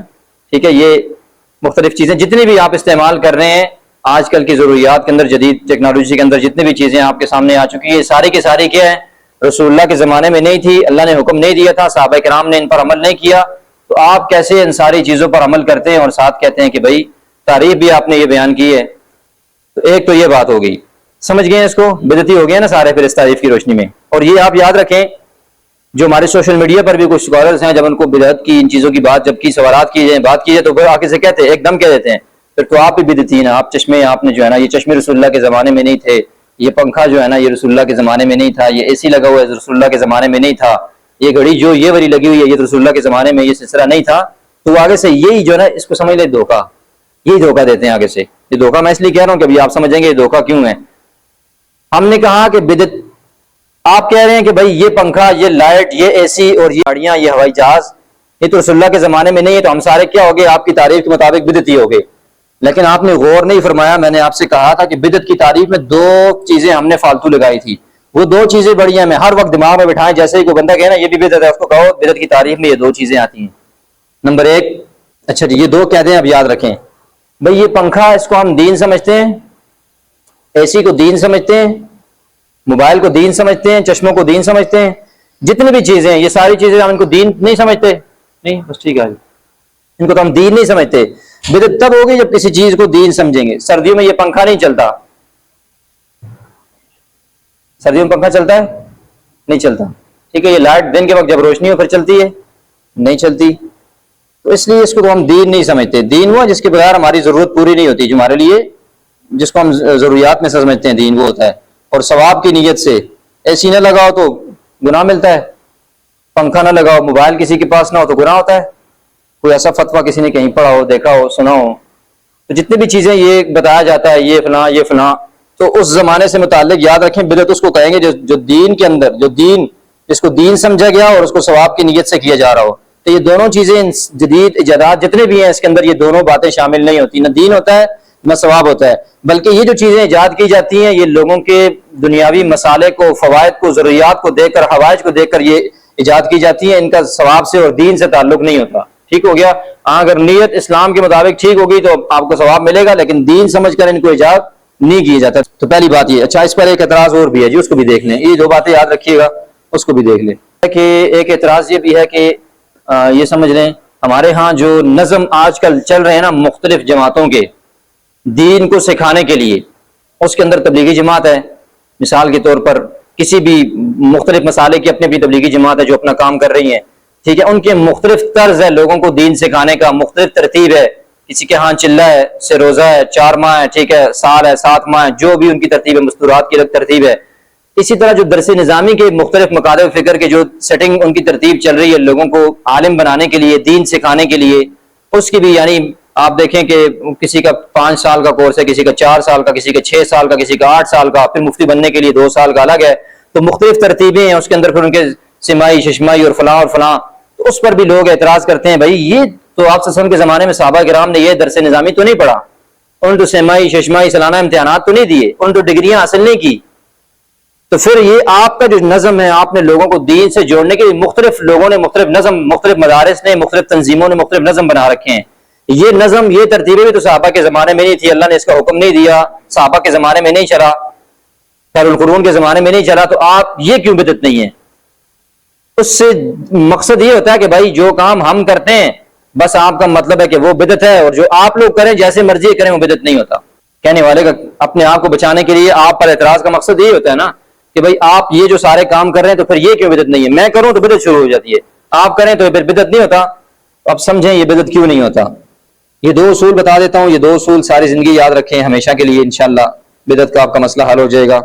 ٹھیک ہے۔ یہ مختلف چیزیں جتنی بھی آپ استعمال کر رہے ہیں آج کل کی ضروریات کے اندر، جدید ٹیکنالوجی کے اندر جتنی بھی چیزیں آپ کے سامنے آ چکی ہیں، یہ ساری کی ساری کیا ہے؟ رسول اللہ کے زمانے میں نہیں تھی، اللہ نے حکم نہیں دیا تھا، صحابہ کرام نے ان پر عمل نہیں کیا، تو آپ کیسے ان ساری چیزوں پر عمل کرتے ہیں اور ساتھ کہتے ہیں کہ بھائی تعریف بھی آپ نے یہ بیان کی ہے؟ تو ایک تو یہ بات ہو گئی، سمجھ گئے ہیں اس کو؟ بدعتی ہو گئے نا سارے پھر اس تعریف کی روشنی میں۔ اور یہ آپ یاد رکھیں، جو ہمارے سوشل میڈیا پر بھی کچھ اسکالرز ہیں، جب ان کو بدعت کی ان چیزوں کی بات جب کی سوالات کی جائیں، بات کی جائے، تو پھر آگے سے کہتے ہیں، ایک دم کہہ دیتے ہیں پھر تو آپ بھی بدعتی ہیں، آپ چشمے آپ نے جو ہے نا، یہ چشمے رسول اللہ کے زمانے میں نہیں تھے، یہ پنکھا جو ہے نا یہ رسول اللہ کے زمانے میں نہیں تھا، یہ اے سی لگا ہوا ہے رسول اللہ کے زمانے میں نہیں تھا، یہ گھڑی جو یہ والی لگی ہوئی ہے یہ رسول اللہ کے زمانے میں یہ سلسلہ نہیں تھا۔ تو آگے سے یہی جو ہے نا اس کو سمجھ لے دھوکہ، یہی دھوکہ دیتے ہیں آگے سے۔ یہ دھوکہ میں اس لیے کہہ رہا ہوں کہ ابھی آپ سمجھیں گے یہ دھوکہ کیوں ہے۔ ہم نے کہا کہ بدعت، آپ کہہ رہے ہیں کہ بھائی یہ پنکھا، یہ لائٹ، یہ اے سی اور یہ گاڑیاں، یہ ہوائی جہاز یہ تو رسول اللہ کے زمانے میں نہیں ہے، تو ہم سارے کیا ہو گئے؟ آپ کی تعریف کے مطابق بدعتی ہو گئے۔ لیکن آپ نے غور نہیں فرمایا، میں نے آپ سے کہا تھا کہ بدعت کی تعریف میں دو چیزیں ہم نے فالتو لگائی تھی، وہ دو چیزیں بڑی ہیں، میں ہر وقت دماغ میں بٹھائیں، جیسے ہی کوئی بندہ کہے نا یہ بھی بدعت ہے، اس کو کہو بدعت کی تعریف میں یہ دو چیزیں آتی ہیں۔ نمبر ایک، اچھا جی یہ دو کہہ دیں، اب یاد رکھیں بھائی، یہ پنکھا اس کو ہم دین سمجھتے ہیں، اے سی کو دین سمجھتے ہیں، موبائل کو دین سمجھتے ہیں، چشموں کو دین سمجھتے ہیں، جتنی بھی چیزیں ہیں یہ ساری چیزیں ہم ان کو دین نہیں سمجھتے، نہیں بس ٹھیک ہے، ان کو تو ہم دین نہیں سمجھتے۔ بدعت تب ہوگی جب کسی چیز کو دین سمجھیں گے۔ سردیوں میں یہ پنکھا نہیں چلتا، سردیوں میں پنکھا چلتا ہے؟ نہیں چلتا، ٹھیک ہے۔ یہ لائٹ دن کے وقت جب روشنی ہو پھر چلتی ہے؟ نہیں چلتی۔ تو اس لیے اس کو تو ہم دین نہیں سمجھتے۔ دین وہ جس کے بغیر ہماری ضرورت پوری نہیں ہوتی، جو ہمارے لیے جس کو ہم ضروریات میں سمجھتے ہیں، دین وہ ہوتا ہے۔ اور ثواب کی نیت سے، اے سی نہ لگاؤ تو گناہ ملتا ہے، پنکھا نہ لگاؤ، موبائل کسی کے پاس نہ ہو تو گناہ ہوتا ہے۔ کوئی ایسا فتویٰ کسی نے کہیں پڑھا ہو، دیکھا ہو، سنا ہو، تو جتنی بھی چیزیں یہ بتایا جاتا ہے، یہ فلاں یہ فلاں، تو اس زمانے سے متعلق یاد رکھیں بدعت اس کو کہیں گے جو دین کے اندر، جو دین جس کو دین سمجھا گیا اور اس کو ثواب کی نیت سے کیا جا رہا ہو۔ تو یہ دونوں چیزیں جدید ایجادات جتنے بھی ہیں اس کے اندر یہ دونوں باتیں شامل نہیں ہوتی، نہ دین ہوتا ہے نہ ثواب ہوتا ہے، بلکہ یہ جو چیزیں ایجاد کی جاتی ہیں یہ لوگوں کے دنیاوی مسالے کو، فوائد کو، ضروریات کو دیکھ کر، حوائج کو دیکھ کر یہ ایجاد کی جاتی ہیں، ان کا ثواب سے اور دین سے تعلق نہیں ہوتا. ٹھیک ہو گیا. اگر نیت اسلام کے مطابق ٹھیک ہوگی تو آپ کو ثواب ملے گا، لیکن دین سمجھ کر ان کو ایجاد نہیں کیا جاتا. تو پہلی بات یہ. اچھا، اس پر ایک اعتراض اور بھی ہے جی، اس کو بھی دیکھ لیں. یہ دو باتیں یاد رکھیے گا، اس کو بھی دیکھ لیں. کہ ایک اعتراض یہ بھی ہے کہ یہ سمجھ لیں ہمارے ہاں جو نظم آج کل چل رہے ہیں نا مختلف جماعتوں کے دین کو سکھانے کے لیے، اس کے اندر تبلیغی جماعت ہے مثال کے طور پر، کسی بھی مختلف مسالے کی اپنی بھی تبلیغی جماعت ہے جو اپنا کام کر رہی ہیں. ٹھیک ہے، ان کے مختلف طرز ہے لوگوں کو دین سکھانے کا، مختلف ترتیب ہے. کسی کے ہاں چلہ ہے، سے روزہ ہے، 4 ماہ ہے، ٹھیک ہے، سال ہے، 7 ماہ ہے، جو بھی ان کی ترتیب ہے، مستورات کی الگ ترتیب ہے. اسی طرح جو درس نظامی کے مختلف مکاتب فکر کے جو سیٹنگ ان کی ترتیب چل رہی ہے لوگوں کو عالم بنانے کے لیے، دین سکھانے کے لیے، اس کی بھی یعنی آپ دیکھیں کہ کسی کا 5 سال کا کورس ہے، کسی کا 4 سال کا، کسی کا 6 سال کا، کسی کا 8 سال کا، پھر مفتی بننے کے لیے 2 سال کا الگ ہے. تو مختلف ترتیبیں ہیں اس کے اندر، پھر ان کے سمائی ششمائی اور فلاں اور فلاں. تو اس پر بھی لوگ اعتراض کرتے ہیں بھائی یہ تو آپ وسلم کے زمانے میں صحابہ کرام نے یہ درس نظامی تو نہیں پڑھا، انہوں نے تو سمائی ششمائی سالانہ امتحانات تو نہیں دیے، انہوں نے تو ڈگریاں حاصل نہیں کی. تو پھر یہ آپ کا جو نظم ہے، آپ نے لوگوں کو دین سے جوڑنے کے لیے مختلف لوگوں نے مختلف نظم، مختلف مدارس نے، مختلف تنظیموں نے مختلف نظم بنا رکھے ہیں. یہ نظم، یہ ترتیبیں بھی تو صحابہ کے زمانے میں نہیں تھی، اللہ نے اس کا حکم نہیں دیا، صحابہ کے زمانے میں نہیں چلا، خیر القرون کے زمانے میں نہیں چلا. تو آپ یہ کیوں بدعت نہیں ہے؟ اس سے مقصد یہ ہوتا ہے کہ بھائی جو کام ہم کرتے ہیں بس آپ کا مطلب ہے کہ وہ بدعت ہے، اور جو آپ لوگ کریں جیسے مرضی کریں وہ بدعت نہیں ہوتا. کہنے والے کا اپنے آپ کو بچانے کے لیے آپ پر اعتراض کا مقصد یہی ہوتا ہے نا کہ بھائی آپ یہ جو سارے کام کر رہے ہیں تو پھر یہ کیوں بدعت نہیں ہے؟ میں کروں تو بدعت شروع ہو جاتی ہے، آپ کریں تو پھر بدعت نہیں ہوتا. اب سمجھیں یہ بدعت کیوں نہیں ہوتا. یہ 2 اصول بتا دیتا ہوں، یہ 2 اصول ساری زندگی یاد رکھیں ہمیشہ کے لیے، انشاءاللہ بدعت کا آپ کا مسئلہ حل ہو جائے گا.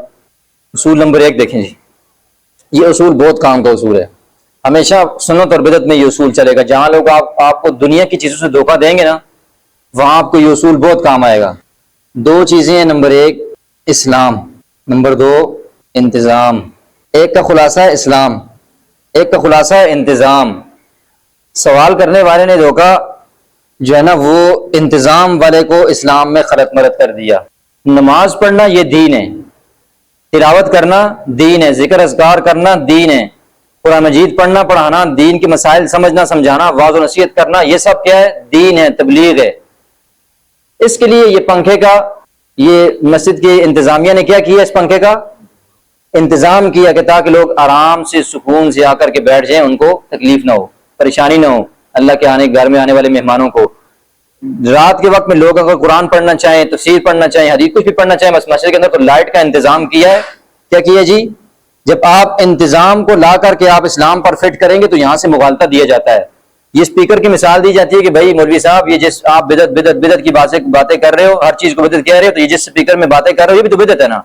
اصول نمبر 1 دیکھیں جی، یہ اصول بہت کام کا اصول ہے. ہمیشہ سنت اور بدعت میں یہ اصول چلے گا. جہاں لوگ آپ کو دنیا کی چیزوں سے دھوکہ دیں گے نا، وہاں آپ کو یہ اصول بہت کام آئے گا. 2 چیزیں ہیں، نمبر 1 اسلام، نمبر 2 انتظام. ایک کا خلاصہ ہے اسلام، ایک کا خلاصہ ہے انتظام. سوال کرنے والے نے دھوکہ جو ہے نا وہ انتظام والے کو اسلام میں خلط مرت کر دیا. نماز پڑھنا یہ دین ہے، تلاوت کرنا دین ہے، ذکر اذکار کرنا دین ہے، قرآن مجید پڑھنا پڑھانا، دین کے مسائل سمجھنا سمجھانا، واعظ و نصیحت کرنا، یہ سب کیا ہے؟ دین ہے، تبلیغ ہے. اس کے لیے یہ پنکھے کا، یہ مسجد کی انتظامیہ نے کیا کیا؟ اس پنکھے کا انتظام کیا کہ تاکہ لوگ آرام سے سکون سے آ کر کے بیٹھ جائیں، ان کو تکلیف نہ ہو، پریشانی نہ ہو. اللہ کے گھر میں آنے والے مہمانوں کو رات کے وقت میں لوگ اگر قرآن پڑھنا چاہیں، تفسیر پڑھنا چاہیں، حدیث کچھ بھی پڑھنا چاہیں، بس مسجد کے اندر تو لائٹ کا انتظام کیا ہے. کیا کیا جی؟ جب آپ انتظام کو لا کر کے آپ اسلام پر فٹ کریں گے تو یہاں سے مغالطہ دیا جاتا ہے. یہ اسپیکر کی مثال دی جاتی ہے کہ بھائی مولوی صاحب یہ جس آپ بدعت بدعت بدعت کی باتیں کر رہے ہو، ہر چیز کو بدعت کہہ رہے ہو، تو یہ جس اسپیکر میں باتیں کر رہے ہو یہ بھی تو بدعت ہے نا.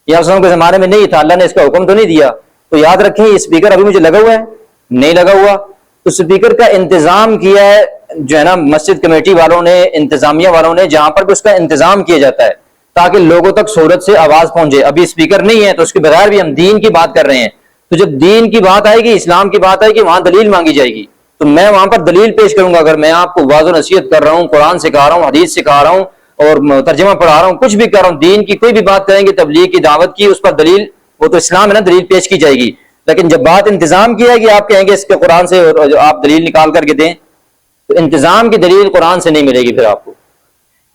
یہ آپ کے زمانے میں نہیں تھا، اللہ نے اس کا حکم تو نہیں دیا. تو یاد رکھیں یہ اسپیکر ابھی مجھے لگا ہوا ہے نہیں لگا ہوا، تو اسپیکر کا انتظام کیا ہے جو ہے نا مسجد کمیٹی والوں نے، انتظامیہ والوں نے، جہاں پر بھی اس کا انتظام کیا جاتا ہے تاکہ لوگوں تک سہولت سے آواز پہنچے. ابھی اسپیکر نہیں ہے تو اس کے بغیر بھی ہم دین کی بات کر رہے ہیں. تو جب دین کی بات آئے گی، اسلام کی بات آئے گی، وہاں دلیل مانگی جائے گی تو میں وہاں پر دلیل پیش کروں گا. اگر میں آپ کو واعظ و نصیحت کر رہا ہوں، قرآن سکھا رہا ہوں، حدیث سکھا رہا ہوں اور ترجمہ پڑھا رہا ہوں، کچھ بھی کر رہا ہوں، دین کی کوئی بھی بات کریں گے، تبلیغ کی دعوت کی، اس پر دلیل، وہ تو اسلام ہے نا، دلیل پیش کی جائے گی. لیکن جب بات انتظام کی ہے کہ آپ کہیں گے اس کے قرآن سے آپ دلیل نکال کر کے دیں، تو انتظام کی دلیل قرآن سے نہیں ملے گی. پھر آپ کو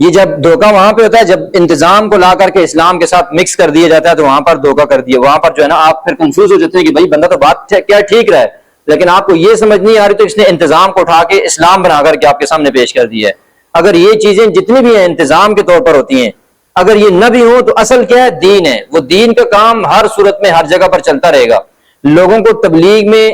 یہ جب دھوکہ وہاں پہ ہوتا ہے جب انتظام کو لا کر کے اسلام کے ساتھ مکس کر دیا جاتا ہے، تو وہاں پر دھوکہ کر دیا. وہاں پر جو ہے نا آپ پھر کنفیوز ہو جاتے ہیں کہ بھائی بندہ تو بات کیا ٹھیک رہا ہے، لیکن آپ کو یہ سمجھ نہیں آ رہی تو اس نے انتظام کو اٹھا کے اسلام بنا کر کے آپ کے سامنے پیش کر دیا ہے. اگر یہ چیزیں جتنی بھی ہیں انتظام کے طور پر ہوتی ہیں، اگر یہ نہ بھی ہو تو اصل کیا ہے؟ دین ہے. وہ دین کا کام ہر صورت میں ہر جگہ پر چلتا رہے گا. لوگوں کو تبلیغ میں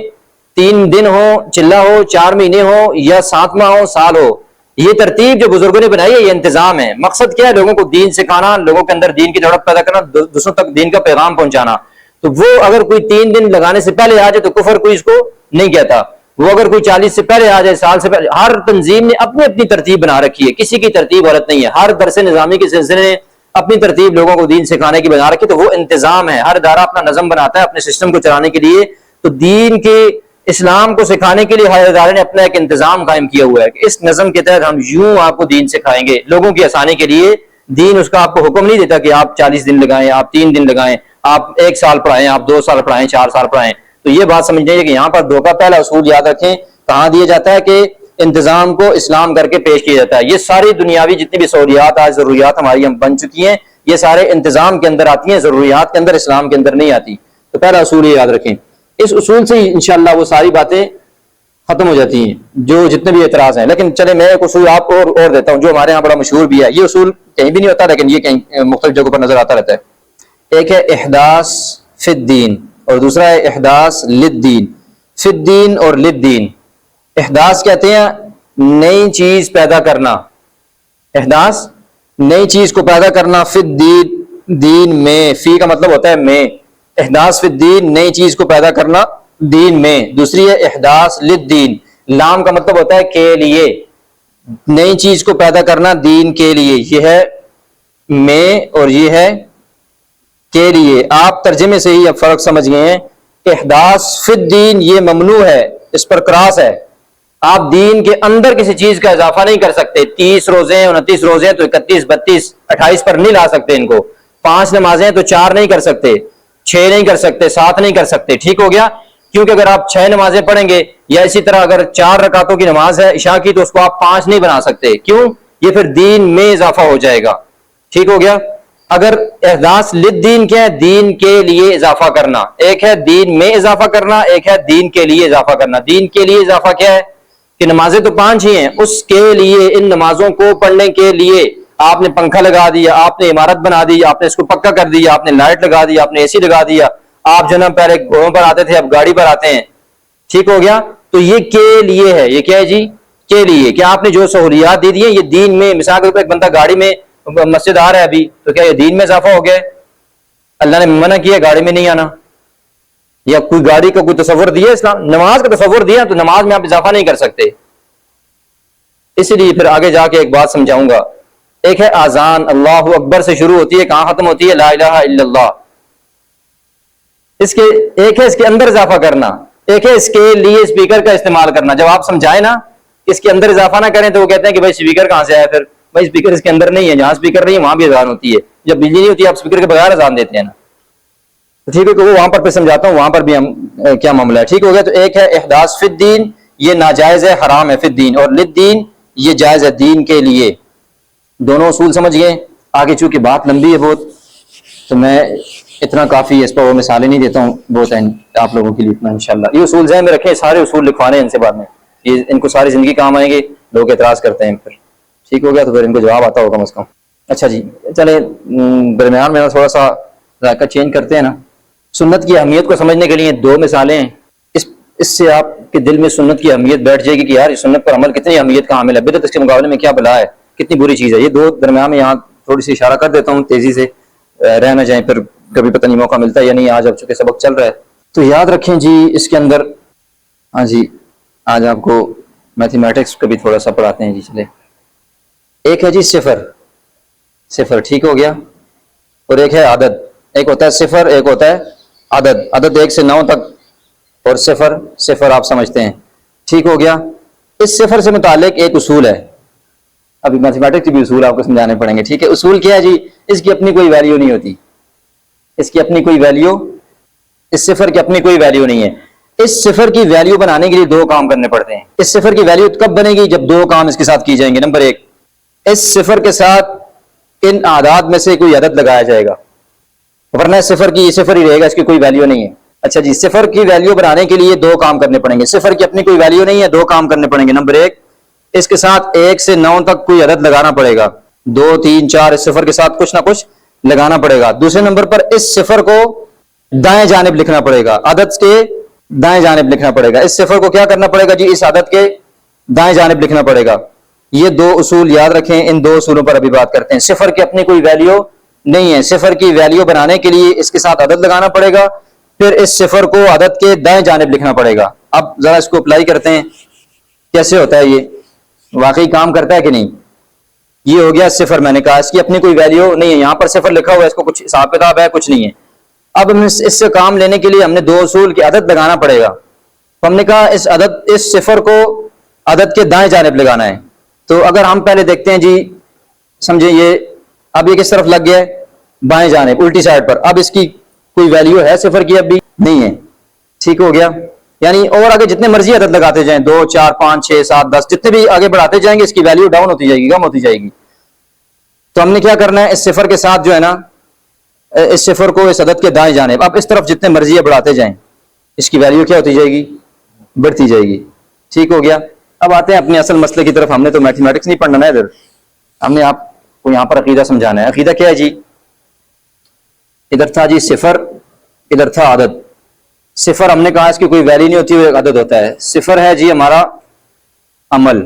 3 دن ہو، چلہ ہو، 4 مہینے ہو یا 7 ماہ ہو، سال ہو، یہ ترتیب جو بزرگوں نے بنائی ہے یہ انتظام ہے. مقصد کیا ہے؟ لوگوں کو دین سکھانا، لوگوں کے اندر دین کی دھڑک پیدا کرنا، دوسروں تک دین کا پیغام پہنچانا. تو وہ اگر کوئی 3 دن لگانے سے پہلے آ جائے تو کفر کوئی اس کو نہیں کہتا. وہ اگر کوئی 40 سے پہلے آ جائے، سال سے پہلے، ہر تنظیم نے اپنی اپنی ترتیب بنا رکھی ہے، کسی کی ترتیب غلط نہیں ہے. ہر درس نظامی کے سلسلے نے اپنی ترتیب لوگوں کو دین سکھانے کی بنا رکھی، تو وہ انتظام ہے. ہر ادارہ اپنا نظم بناتا ہے اپنے سسٹم کو چلانے کے لیے. تو دین کے اسلام کو سکھانے کے لیے ہر ادارے نے اپنا ایک انتظام قائم کیا ہوا ہے کہ اس نظم کے تحت ہم یوں آپ کو دین سکھائیں گے لوگوں کی آسانی کے لیے. دین اس کا آپ کو حکم نہیں دیتا کہ آپ 40 دن لگائیں، آپ 3 دن لگائیں، آپ 1 سال پڑھائیں، آپ 2 سال پڑھائیں، 4 سال پڑھائیں. تو یہ بات سمجھ لیجیے کہ یہاں پر دو کا پہلا اصول یاد رکھیں کہاں دیا جاتا ہے کہ انتظام کو اسلام کر کے پیش کیا جاتا ہے. یہ ساری دنیاوی جتنی بھی سہولیات آج ضروریات ہماری ہم بن چکی ہیں یہ سارے انتظام کے اندر آتی ہیں, ضروریات کے اندر, اسلام کے اندر نہیں آتی. تو پہلا اصول یہ یاد رکھیں. اس اصول سے ہی انشاءاللہ وہ ساری باتیں ختم ہو جاتی ہیں جو جتنے بھی اعتراض ہیں. لیکن چلے میں ایک اصول آپ کو اور دیتا ہوں جو ہمارے یہاں بڑا مشہور بھی ہے. یہ اصول کہیں بھی نہیں ہوتا لیکن یہ کہیں مختلف جگہوں پر نظر آتا رہتا ہے. ایک ہے احداث فی الدین اور دوسرا ہے احداث للدین. فی الدین اور للدین. احداث کہتے ہیں نئی چیز پیدا کرنا. احداث نئی چیز کو پیدا کرنا. فی الدین دین میں, فی کا مطلب ہوتا ہے میں. احداث فی الدین نئی چیز کو پیدا کرنا دین میں. دوسری ہے احداث للدین, لام کا مطلب ہوتا ہے کے لیے, نئی چیز کو پیدا کرنا دین کے لیے. یہ ہے میں اور یہ ہے کے لیے. آپ ترجمے سے ہی اب فرق سمجھ گئے ہیں. احداث فی الدین یہ ممنوع ہے, اس پر کراس ہے. آپ دین کے اندر کسی چیز کا اضافہ نہیں کر سکتے. 30 روزے ہیں 29 روزے ہیں تو 31 32 28 پر نہیں لا سکتے ان کو. 5 نمازیں ہیں تو 4 نہیں کر سکتے, 6 نہیں کر سکتے, 7 نہیں کر سکتے. ٹھیک ہو گیا. کیونکہ اگر آپ 6 نمازیں پڑھیں گے یا اسی طرح اگر 4 رکعتوں کی نماز ہے عشاء کی تو اس کو آپ 5 نہیں بنا سکتے. کیوں؟ یہ پھر دین میں اضافہ ہو جائے گا. ٹھیک ہو گیا. اگر احداث للدین کیا ہے؟ دین کے لیے اضافہ کرنا. ایک ہے دین میں اضافہ کرنا, ایک ہے دین کے لیے اضافہ کرنا. دین کے لیے اضافہ کیا ہے کہ نمازیں تو 5 ہی ہیں, اس کے لیے ان نمازوں کو پڑھنے کے لیے آپ نے پنکھا لگا دیا, آپ نے عمارت بنا دی, آپ نے اس کو پکا کر دیا, آپ نے لائٹ لگا دی, آپ نے اے سی لگا دیا. آپ جو نا پہلے گھوڑوں پر آتے تھے اب گاڑی پر آتے ہیں. ٹھیک ہو گیا. تو یہ کے لیے ہے. یہ کیا ہے جی؟ کے لیے. کہ آپ نے جو سہولیات دے دی ہیں یہ دین میں. مثال کے طور پر ایک بندہ گاڑی میں مسجد آ رہا ہے ابھی تو کیا یہ دین میں اضافہ ہو گیا؟ اللہ نے منع کیا گاڑی میں نہیں آنا, یا کوئی گاڑی کا کوئی تصور دیا اسلام؟ نماز کا تصور دیا تو نماز میں آپ اضافہ نہیں کر سکتے. اسی لیے پھر آگے جا کے ایک بات سمجھاؤں گا. ایک ہے اذان اللہ اکبر سے شروع ہوتی ہے, کہاں ختم ہوتی ہے؟ لا الہ الا اللہ. اس کے ایک ہے اس کے اندر اضافہ کرنا, ایک ہے اس کے لیے اسپیکر کا استعمال کرنا. جب آپ سمجھائیں نا اس کے اندر اضافہ نہ کریں تو وہ کہتے ہیں کہ بھائی اسپیکر کہاں سے آیا؟ پھر بھائی اسپیکر اس کے اندر نہیں ہے, جہاں اسپیکر نہیں ہے وہاں بھی اذان ہوتی ہے. جب بجلی نہیں ہوتی آپ اسپیکر کے بغیر اذان دیتے ہیں نا. ٹھیک ہے کہ وہ وہاں پر پھر سمجھاتا ہوں وہاں پر بھی ہم کیا معاملہ ہے. ٹھیک ہو گیا. تو ایک ہے احداث فی الدین, یہ ناجائز ہے, حرام ہے فی الدین, اور للدین یہ جائز ہے دین کے لیے. دونوں اصول سمجھ گئے. آگے چونکہ بات لمبی ہے بہت تو میں اتنا کافی ہے, اس پر وہ مثالیں نہیں دیتا ہوں, بہت ہیں آپ لوگوں کے لیے اتنا انشاءاللہ. یہ اصول ذہن میں رکھیں, سارے اصول لکھوانے ہیں ان سے بعد میں, یہ ان کو ساری زندگی کام آئیں گے. لوگ اعتراض کرتے ہیں پھر. ٹھیک ہو گیا. تو پھر ان کو جواب آتا ہوگا کم از کم. اچھا جی چلیں درمیان میں تھوڑا سا ذائقہ چینج کرتے ہیں نا. سنت کی اہمیت کو سمجھنے کے لیے 2 مثالیں ہیں. اس سے آپ کے دل میں سنت کی اہمیت بیٹھ جائے گی کہ یار یہ سنت پر عمل کتنی اہمیت کا حامل ہے, بدعت اس کے مقابلے میں کیا بلا ہے, کتنی بری چیز ہے. یہ 2 درمیان میں یہاں تھوڑی سی اشارہ کر دیتا ہوں تیزی سے, رہ نہ جائیں پھر کبھی پتہ نہیں موقع ملتا ہے یا نہیں. آج اب چونکہ سبق چل رہا ہے تو یاد رکھیں جی اس کے اندر. ہاں جی آج آپ کو میتھمیٹکس کا بھی تھوڑا سا پڑھاتے ہیں جی. چلے ایک ہے جی صفر. ٹھیک ہو گیا. اور ایک ہے عدد. ایک ہوتا ہے صفر, ایک ہوتا ہے عدد. عدد 1 سے 9 تک اور صفر آپ سمجھتے ہیں. ٹھیک ہو گیا. اس صفر سے متعلق ایک اصول ہے. ابھی میتھمیٹکس کے بھی اصول آپ کو سمجھانے پڑیں گے. ٹھیک ہے. اصول کیا ہے جی؟ اس کی اپنی کوئی ویلیو نہیں ہوتی. اس کی اپنی کوئی ویلیو, اس صفر کی اپنی کوئی ویلیو نہیں ہے. اس صفر کی ویلیو بنانے کے لیے 2 کام کرنے پڑتے ہیں. اس صفر کی ویلیو کب بنے گی؟ جب 2 کام اس کے ساتھ کی جائیں گے. نمبر 1, اس صفر کے ساتھ ان اعداد میں سے کوئی عدد لگایا جائے گا, ورنہ صفر کی یہ صفر ہی رہے گا, اس کی کوئی ویلیو نہیں ہے. اچھا جی صفر کی ویلیو بنانے کے لیے 2 کام کرنے پڑیں گے. صفر کی اپنی کوئی ویلیو نہیں ہے, 2 کام کرنے پڑیں گے. نمبر 1, اس کے ساتھ 1 سے 9 تک کوئی عدد لگانا پڑے گا. 2 3 4 اس صفر کے ساتھ کچھ نہ کچھ لگانا پڑے گا. دوسرے نمبر پر اس صفر کو دائیں جانب لکھنا پڑے گا, عدد کے دائیں جانب لکھنا پڑے گا. اس صفر کو کیا کرنا پڑے گا جی؟ اس عدد کے دائیں جانب لکھنا پڑے گا. یہ 2 اصول یاد رکھیں. ان 2 اصولوں پر ابھی بات کرتے ہیں. صفر کی اپنی کوئی ویلیو نہیں ہے. صفر کی ویلیو بنانے کے لیے اس کے ساتھ عدد لگانا پڑے گا, پھر اس صفر کو عدد کے دائیں جانب لکھنا پڑے گا. اب ذرا اس کو اپلائی کرتے ہیں کیسے ہوتا ہے, یہ واقعی کام کرتا ہے کہ نہیں. یہ ہو گیا صفر. میں نے کہا اس کی اپنی کوئی ویلیو نہیں ہے. یہاں پر صفر لکھا ہوا ہے, اس کو کچھ حساب کتاب ہے, کچھ نہیں ہے. اب اس سے کام لینے کے لیے ہم نے 2 اصول کی عدد لگانا پڑے گا. تو ہم نے کہا اس صفر کو عدد کے دائیں جانب لگانا ہے. تو اگر ہم پہلے دیکھتے ہیں جی, سمجھیں یہ اب یہ کس طرف لگ گیا ہے؟ بائیں جانب, الٹی سائڈ پر. اب اس کی کوئی ویلیو ہے صفر کی؟ اب بھی نہیں ہے. ٹھیک ہو گیا. یعنی اور آگے جتنے مرضی عدد لگاتے جائیں 2 4 5 6 7 10 جتنے بھی آگے بڑھاتے جائیں گے اس کی ویلیو ڈاؤن ہوتی جائے گی, کم ہوتی جائے گی. تو ہم نے کیا کرنا ہے, اس صفر کے ساتھ جو ہے نا اس صفر کو اس عدد کے دائیں جانب اب اس طرف جتنے مرضی بڑھاتے جائیں اس کی ویلیو کیا ہوتی جائے گی, بڑھتی جائے گی. ٹھیک ہو گیا. اب آتے ہیں اپنے اصل مسئلے کی طرف. ہم نے تو میتھمیٹکس نہیں پڑھنا ہے ادھر, ہم نے آپ کو یہاں پر عقیدہ سمجھانا ہے. عقیدہ کیا ہے جی؟ ادھر تھا جی صفر, ادھر تھا عدد. صفر ہم نے کہا اس کی کوئی ویلیو نہیں ہوتی, وہ ایک عدد ہوتا ہے. صفر ہے جی ہمارا عمل,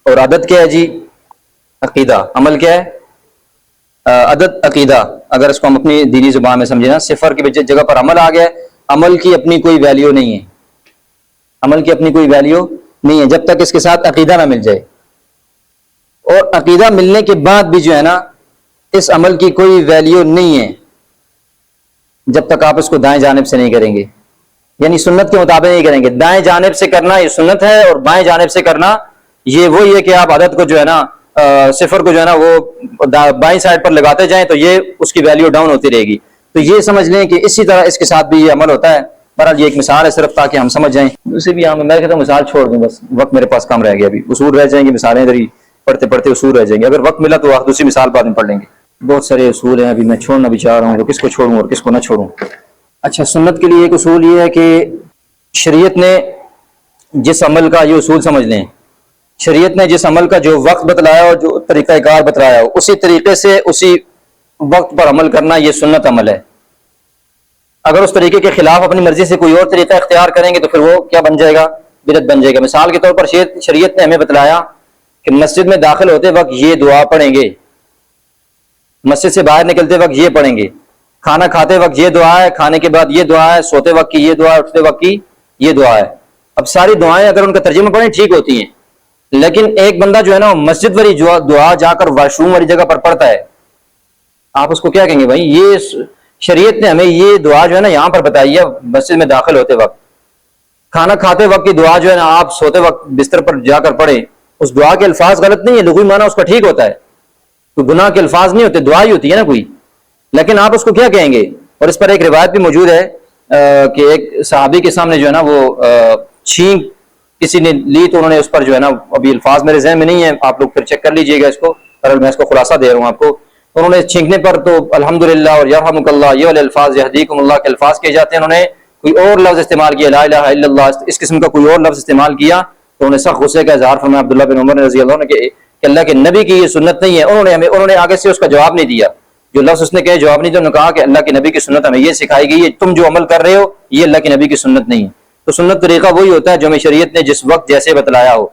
اور عدد کیا ہے جی؟ عقیدہ. عمل کیا ہے؟ عدد عقیدہ. اگر اس کو ہم اپنی دینی زبان میں سمجھیں نا, صفر کی جگہ پر عمل آ گیا. عمل کی اپنی کوئی ویلیو نہیں ہے, عمل کی اپنی کوئی ویلیو نہیں ہے جب تک اس کے ساتھ عقیدہ نہ مل جائے. اور عقیدہ ملنے کے بعد بھی جو ہے نا اس عمل کی کوئی ویلیو نہیں ہے جب تک آپ اس کو دائیں جانب سے نہیں کریں گے, یعنی سنت کے مطابق نہیں کریں گے. دائیں جانب سے کرنا یہ سنت ہے, اور بائیں جانب سے کرنا یہ وہی ہے کہ آپ عدد کو جو ہے نا صفر کو جو ہے نا وہ بائیں سائڈ پر لگاتے جائیں تو یہ اس کی ویلیو ڈاؤن ہوتی رہے گی. تو یہ سمجھ لیں کہ اسی طرح اس کے ساتھ بھی یہ عمل ہوتا ہے. بہرحال یہ ایک مثال ہے صرف تاکہ ہم سمجھ جائیں. اسے بھی میں کہتا ہوں مثال چھوڑ دوں, بس وقت میرے پاس کم رہ گیا. ابھی اصول رہ جائیں گے, مثالیں ادھر ہی پڑھتے پڑھتے اصول رہ جائیں گے. اگر وقت ملا تو آپ دوسری مثال بعد میں پڑھ لیں گے. بہت سارے اصول ہیں, ابھی میں چھوڑنا بھی چاہ رہا ہوں, تو کس کو چھوڑوں اور کس کو نہ چھوڑوں. اچھا, سنت کے لیے ایک اصول یہ ہے کہ شریعت نے جس عمل کا, یہ اصول سمجھ لیں, شریعت نے جس عمل کا جو وقت بتلایا اور جو طریقہ کار بتلایا ہو اسی طریقے سے اسی وقت پر عمل کرنا یہ سنت عمل ہے. اگر اس طریقے کے خلاف اپنی مرضی سے کوئی اور طریقہ اختیار کریں گے تو پھر وہ کیا بن جائے گا؟ بدعت بن جائے گا. مثال کے طور پر شریعت نے ہمیں بتلایا کہ مسجد میں داخل ہوتے وقت یہ دعا پڑھیں گے, مسجد سے باہر نکلتے وقت یہ پڑھیں گے, کھانا کھاتے وقت یہ دعا ہے, کھانے کے بعد یہ دعا ہے, سوتے وقت کی یہ دعا ہے, اٹھتے وقت کی یہ دعا ہے. اب ساری دعائیں اگر ان کا ترجمہ پڑھیں ٹھیک ہوتی ہیں, لیکن ایک بندہ جو ہے نا مسجد والی دعا جا کر واش روم والی جگہ پر پڑھتا ہے, آپ اس کو کیا کہیں گے؟ بھائی یہ شریعت نے ہمیں یہ دعا جو ہے نا یہاں پر بتائی ہے مسجد میں داخل ہوتے وقت. کھانا کھاتے وقت کی دعا جو ہے نا آپ سوتے وقت بستر پر جا کر پڑھیں. اس دعا کے الفاظ غلط نہیں ہے, لغوی معنی اس کا ٹھیک ہوتا ہے, تو گناہ کے الفاظ نہیں ہوتے, دعا ہی ہوتی ہے نا کوئی. لیکن آپ اس کو کیا کہیں گے؟ اور اس پر ایک روایت بھی موجود ہے کہ ایک صحابی کے سامنے جو ہے نا وہ چھینک کسی نے لی, تو انہوں نے اس پر جو ہے نا, ابھی الفاظ میرے ذہن میں نہیں ہے, آپ لوگ پھر چیک کر لیجئے گا اس کو, میں اس کو خلاصہ دے رہا ہوں آپ کو. انہوں نے چھینکنے پر تو الحمدللہ اور یرحمک اللہ یہ والے الفاظ, یہدیکم اللہ کے الفاظ کہے جاتے ہیں. انہوں نے کوئی اور لفظ استعمال کیا, لا الہ الا اللہ, اس قسم کا کوئی اور لفظ استعمال کیا, تو انہوں نے سخت غصے کا اظہار فرمایا عبداللہ بن عمر رضی اللہ عنہ کہ اللہ کے نبی کی یہ سنت نہیں ہے. انہوں نے آگے سے اس کا جواب نہیں دیا, جو لفظ اس نے کہے جواب نہیں دیا. انہوں نے کہا کہ اللہ کے نبی کی سنت ہمیں یہ سکھائی گئی ہے, تم جو عمل کر رہے ہو یہ اللہ کے نبی کی سنت نہیں ہے. تو سنت طریقہ وہی ہوتا ہے جو ہمیں شریعت نے جس وقت جیسے بتلایا ہو.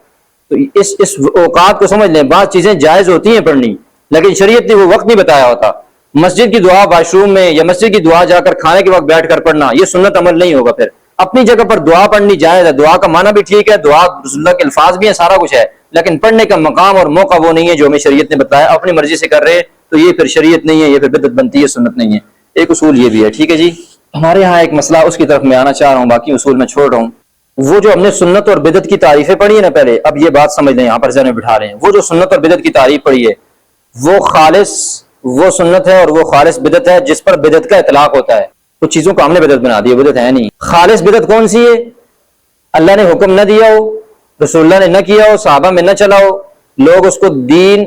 تو اس اوقات کو سمجھ لیں. بعض چیزیں جائز ہوتی ہیں پڑھنی, لیکن شریعت نے وہ وقت نہیں بتایا ہوتا. مسجد کی دعا واش روم میں یا مسجد کی دعا جا کر کھانے کے وقت بیٹھ کر پڑھنا یہ سنت عمل نہیں ہوگا. پھر اپنی جگہ پر دعا پڑھنی جائز ہے, دعا کا معنی بھی ٹھیک ہے, دعا رسول اللہ کے الفاظ بھی ہیں, سارا کچھ ہے, لیکن پڑھنے کا مقام اور موقع وہ نہیں ہے جو ہمیں شریعت نے بتایا. اپنی مرضی سے کر رہے تو یہ پھر شریعت نہیں ہے, یہ پھر بدعت بنتی ہے, سنت نہیں ہے. ایک اصول یہ بھی ہے. ٹھیک ہے جی. ہمارے ہاں ایک مسئلہ, اس کی طرف میں آنا چاہ رہا ہوں, باقی اصول میں چھوڑ رہا ہوں. وہ جو ہم نے سنت اور بدعت کی تعریفیں پڑھی ہیں نا پہلے, اب یہ بات سمجھ لیں, یہاں پر ذہن میں بٹھا رہے ہیں. وہ جو سنت اور بدعت کی تعریف پڑھی ہے وہ خالص وہ سنت ہے اور وہ خالص بدعت ہے جس پر بدعت کا اطلاق ہوتا ہے. کچھ چیزوں کو ہم نے بدعت بنا دی, بدعت ہے نہیں. خالص بدعت کون سی ہے؟ اللہ نے حکم نہ دیا ہو, رسول اللہ نے نہ کیا ہو, صحابہ میں نہ چلا ہو, لوگ اس کو دین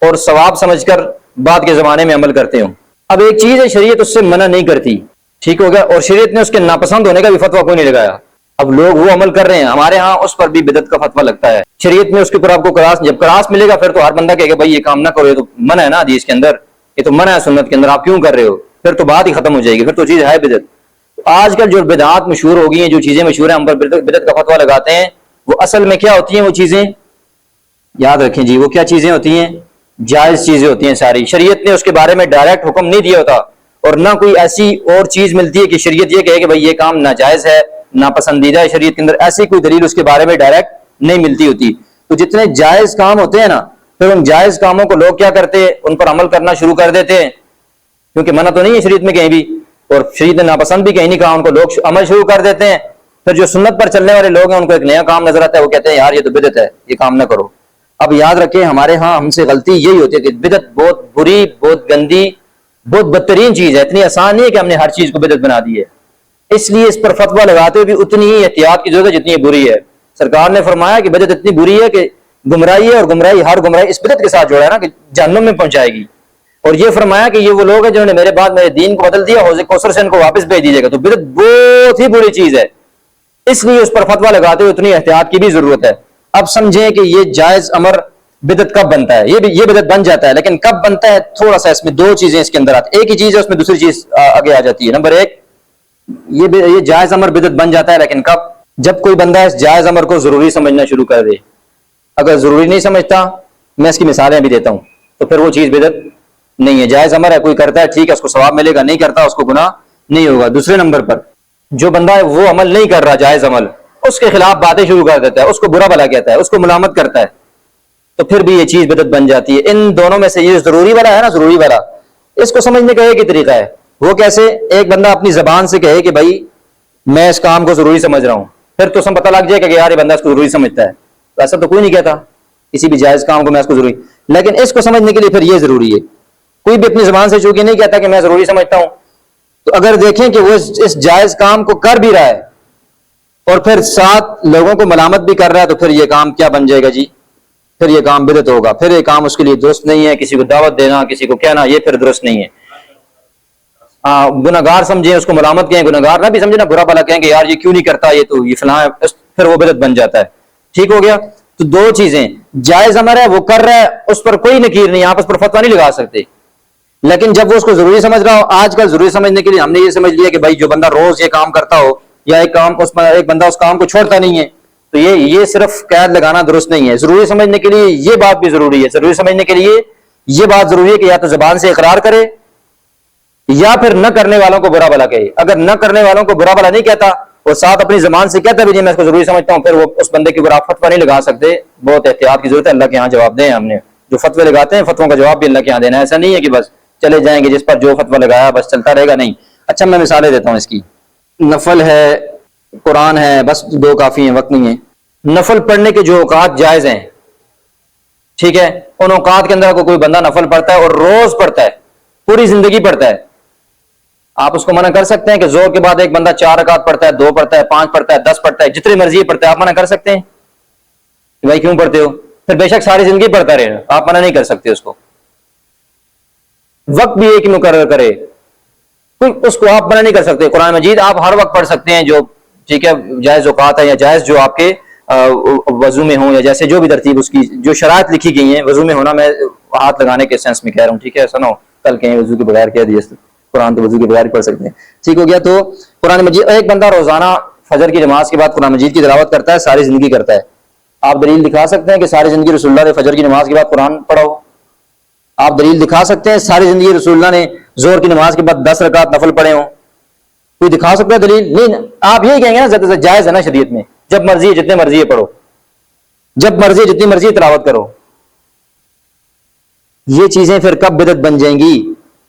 اور ثواب سمجھ کر بعد کے زمانے میں عمل کرتے ہوں. اب ایک چیز ہے شریعت اس سے منع نہیں کرتی, ٹھیک ہو گیا, اور شریعت نے اس کے ناپسند ہونے کا بھی فتویٰ کوئی نہیں لگایا. اب لوگ وہ عمل کر رہے ہیں, ہمارے ہاں اس پر بھی بدعت کا فتویٰ لگتا ہے. شریعت میں اس کے اوپر آپ کو جب کراس ملے گا پھر تو ہر بندہ کہے گا بھائی یہ کام نہ کرو, یہ تو منع ہے نا حدیث کے اندر, یہ تو منع ہے سنت کے اندر, آپ کیوں کر رہے ہو؟ پھر تو بات ہی ختم ہو جائے گی, پھر تو چیز ہے بدعت. آج کل جو بدعات مشہور ہو گئی ہیں, جو چیزیں مشہور ہیں, ہم پر بدعت کا فتویٰ لگاتے ہیں, وہ اصل میں کیا ہوتی ہیں؟ وہ چیزیں یاد رکھیں جی, وہ کیا چیزیں ہوتی ہیں؟ جائز چیزیں ہوتی ہیں ساری. شریعت نے اس کے بارے میں ڈائریکٹ حکم نہیں دیا ہوتا, اور نہ کوئی ایسی اور چیز ملتی ہے کہ شریعت یہ کہے کہ بھائی یہ کام ناجائز ہے, ناپسندیدہ ہے شریعت کے اندر. ایسی کوئی دلیل اس کے بارے میں ڈائریکٹ نہیں ملتی ہوتی. تو جتنے جائز کام ہوتے ہیں نا, پھر ان جائز کاموں کو لوگ کیا کرتے ہیں؟ ان پر عمل کرنا شروع کر دیتے ہیں, کیونکہ منع تو نہیں ہے شریعت میں کہیں بھی, اور شریعت نے ناپسند بھی کہیں نہیں کہا, ان کو لوگ عمل شروع کر دیتے ہیں. پھر جو سنت پر چلنے والے لوگ ہیں ان کو ایک نیا کام نظر آتا ہے, وہ کہتے ہیں یار یہ تو بدعت ہے, یہ کام نہ کرو. اب یاد رکھیں ہمارے ہاں ہم سے غلطی یہی ہوتی ہے کہ بدعت بہت بری, بہت گندی, بہت بدترین چیز ہے. اتنی آسان نہیں ہے کہ ہم نے ہر چیز کو بدعت بنا دی ہے. اس لیے اس پر فتویٰ لگاتے ہوئے بھی اتنی ہی احتیاط کی ضرورت ہے جتنی یہ بری ہے. سرکار نے فرمایا کہ بدعت اتنی بری ہے کہ گمراہی ہے، اور گمراہی ہر گمراہی اس بدعت کے ساتھ جوڑا ہے نا کہ جہنم میں پہنچائے گی. اور یہ فرمایا کہ یہ وہ لوگ ہیں جنہوں نے میرے بعد میرے دین کو بدل دیا، حوض کوثر سے ان کو واپس بھیج دیجیے گا. تو بدعت بہت ہی بری چیز ہے، اس لیے اس پر فتویٰ لگاتے ہوئے اتنی احتیاط کی بھی ضرورت ہے. اب سمجھیں کہ یہ جائز امر بدعت کب بنتا ہے. یہ بدعت بن جاتا ہے، لیکن کب بنتا ہے تھوڑا سا اس میں دو چیزیں اس کے اندر آتی. ایک ہی چیز ہے اس میں دوسری چیز آگے آ جاتی ہے. نمبر ایک، یہ جائز امر بدعت بن جاتا ہے لیکن کب؟ جب کوئی بندہ اس جائز امر کو ضروری سمجھنا شروع کر دے. اگر ضروری نہیں سمجھتا، میں اس کی مثالیں بھی دیتا ہوں، تو پھر وہ چیز بدعت نہیں ہے. جائز امر ہے، کوئی کرتا ہے ٹھیک ہے، اس کو ثواب ملے گا، نہیں کرتا اس کو گناہ نہیں ہوگا. دوسرے نمبر پر جو بندہ ہے وہ عمل نہیں کر رہا جائز عمل، اس کے خلاف باتیں شروع کر دیتا ہے، اس کو برا بھلا کہتا ہے، اس کو ملامت کرتا ہے، تو پھر بھی یہ چیز بدعت بن جاتی ہے. ان دونوں میں سے یہ ضروری والا ہے نا، ضروری والا، اس کو سمجھنے کا ایک ہی طریقہ ہے. وہ کیسے؟ ایک بندہ اپنی زبان سے کہے کہ بھائی میں اس کام کو ضروری سمجھ رہا ہوں، پھر تو سب پتہ لگ جائے کہ یار یہ بندہ اس کو ضروری سمجھتا ہے. ایسا تو کوئی نہیں کہتا کسی بھی جائز کام کو میں اس کو ضروری، لیکن اس کو سمجھنے کے لیے پھر یہ ضروری ہے. کوئی بھی اپنی زبان سے چونکہ نہیں کہتا کہ میں ضروری سمجھتا ہوں، تو اگر دیکھیں کہ وہ اس جائز کام کو کر بھی رہا ہے اور پھر ساتھ لوگوں کو ملامت بھی کر رہا ہے، تو پھر یہ کام کیا بن جائے گا جی؟ پھر یہ کام بدعت ہوگا. پھر یہ کام اس کے لیے درست نہیں ہے. کسی کو دعوت دینا، کسی کو کہنا، یہ پھر درست نہیں ہے. گناہگار سمجھیں، اس کو ملامت کہیں، گناہگار نہ بھی سمجھنا، برا بھلا کہیں کہ یار یہ کیوں نہیں کرتا، یہ تو یہ فلاں ہے، پھر وہ بدعت بن جاتا ہے. ٹھیک ہو گیا؟ تو دو چیزیں، جائز امر ہے وہ کر رہا ہے، اس پر کوئی نکیر نہیں، آپ اس پر فتویٰ نہیں لگا سکتے. لیکن جب وہ اس کو ضروری سمجھ رہا ہو، آج کل ضروری سمجھنے کے لیے ہم نے یہ سمجھ لیا کہ بھائی جو بندہ روز یہ کام کرتا ہو، یا ایک بندہ اس کام کو چھوڑتا نہیں ہے، تو یہ صرف قید لگانا درست نہیں ہے. ضروری سمجھنے کے لیے یہ بات بھی ضروری ہے. ضروری سمجھنے کے لیے یہ بات ضروری ہے کہ یا تو زبان سے اقرار کرے، یا پھر نہ کرنے والوں کو برا بھلا کہے. اگر نہ کرنے والوں کو برا بھلا نہیں کہتا اور ساتھ اپنی زبان سے کہتا بھی نہیں میں اس کو ضروری سمجھتا ہوں، پھر وہ اس بندے کے اوپر آپ فتویٰ نہیں لگا سکتے. بہت احتیاط کی ضرورت ہے. اللہ کے یہاں جواب دیں. ہم نے جو فتوے لگاتے ہیں فتووں کا جواب بھی اللہ کے یہاں دینا ہے. ایسا نہیں ہے کہ بس چلے جائیں گے جس پر جو فتویٰ لگایا بس چلتا رہے گا، نہیں. اچھا میں مثالیں دیتا ہوں اس کی. نفل ہے، قرآن ہے، بس دو کافی ہیں، وقت نہیں ہے. نفل پڑھنے کے جو اوقات جائز ہیں، ٹھیک ہے، ان اوقات کے اندر کوئی بندہ نفل پڑھتا ہے اور روز پڑھتا ہے، پوری زندگی پڑھتا ہے، آپ اس کو منع کر سکتے ہیں کہ زور کے بعد ایک بندہ 4 رکعت پڑھتا ہے، 2 پڑھتا ہے، 5 پڑھتا ہے، 10 پڑھتا ہے، جتنی مرضی پڑھتا ہے، آپ منع کر سکتے ہیں کہ بھائی کیوں پڑھتے ہو؟ پھر بے شک ساری زندگی پڑھتا رہے، آپ منع نہیں کر سکتے اس کو. وقت بھی ایک مقرر کرے، اس کو آپ منع نہیں کر سکتے. قرآن مجید آپ ہر وقت پڑھ سکتے ہیں، جو ٹھیک ہے جائز اوقات ہے، یا جائز جو آپ کے وضو میں ہوں، یا جیسے جو بھی ترتیب اس کی جو شرائط لکھی گئی ہیں. وضو میں ہونا میں ہاتھ لگانے کے سینس میں کہہ رہا ہوں، ٹھیک ہے، سنو کل کہیں وضو کے بغیر کہہ دیے، قرآن تو وضو کے بغیر پڑھ سکتے ہیں. ٹھیک ہو گیا؟ تو قرآن مجید، ایک بندہ روزانہ فجر کی نماز کے بعد قرآن مجید کی تلاوت کرتا ہے، ساری زندگی کرتا ہے. آپ دلیل دکھا سکتے ہیں کہ ساری زندگی رسول اللہ نے فجر کی نماز کے بعد قرآن پڑھا ہو؟ آپ دلیل دکھا سکتے ہیں ساری زندگی رسول اللہ نے زور کی نماز کے بعد 10 رکعت نفل پڑھے ہوں؟ کوئی دکھا سکتا ہے دلیل؟ نہیں. آپ یہی کہیں گے نا زیادہ سے جائز ہے نا شریعت میں، جب مرضی جتنے مرضی پڑھو، جب مرضی جتنی مرضی تلاوت کرو. یہ چیزیں پھر کب بدعت بن جائیں گی؟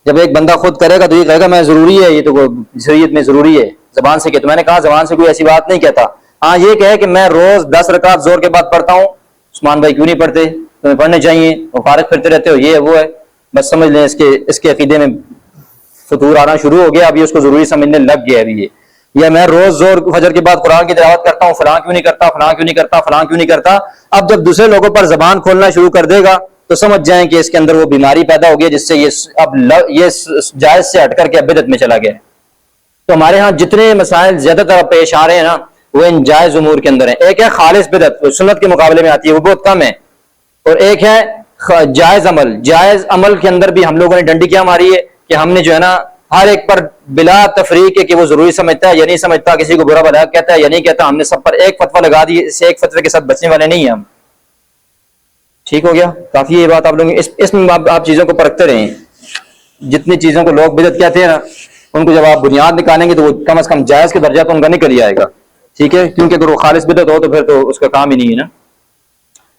جب ایک بندہ خود کرے گا تو یہ کہے گا میں ضروری ہے، یہ تو شریعت میں ضروری ہے، زبان سے کہ تو میں نے کہا زبان سے کوئی ایسی بات نہیں کہتا. ہاں یہ کہے کہ میں روز 10 رکعت زور کے بعد پڑھتا ہوں، عثمان بھائی کیوں نہیں پڑھتے؟ تمہیں پڑھنے چاہیے، وہ فارغ پھرتے رہتے ہو، یہ ہے وہ ہے. بس سمجھ لیں اس کے عقیدے میں فتور آنا شروع ہو گیا، ابھی اس کو ضروری سمجھنے لگ گیا ابھی یہ. یا میں روز زور فجر کے بعد قرآن کی تلاوت کرتا ہوں، فلاں کیوں نہیں کرتا، فلاں کیوں نہیں کرتا، فلاں کیوں نہیں کرتا. اب جب دوسرے لوگوں پر زبان کھولنا شروع کر دے گا تو سمجھ جائیں کہ اس کے اندر وہ بیماری پیدا ہو گئی جس سے یہ جائز سے ہٹ کر کے بدعت میں چلا گیا. تو ہمارے ہاں جتنے مسائل زیادہ تر پیش آ رہے ہیں نا وہ ان جائز امور کے اندر ہیں. ایک ہے خالص بدعت، سنت کے مقابلے میں آتی ہے، وہ بہت کم ہے. اور ایک ہے جائز عمل. جائز عمل کے اندر بھی ہم لوگوں نے ڈنڈی کیا ماری ہے کہ ہم نے جو ہے نا ہر ایک پر بلا تفریق ہے کہ وہ ضروری سمجھتا ہے یا نہیں سمجھتا، کسی کو برا بھلا کہتا ہے یا نہیں کہتا، ہم نے سب پر ایک فتویٰ لگا دی. اس ایک فتوے کے ساتھ بچنے والے نہیں ہیں ہم. ٹھیک ہو گیا؟ کافی یہ بات آپ لوگ اس میں آپ چیزوں کو پرکھتے رہیں. جتنی چیزوں کو لوگ بدعت کہتے ہیں نا ان کو جب آپ بنیاد نکالیں گے تو وہ کم از کم جائز کے درجہ تو ان کا نکل ہی آئے گا. ٹھیک ہے؟ کیونکہ اگر وہ خالص بدعت ہو تو پھر تو اس کا کام ہی نہیں ہے نا.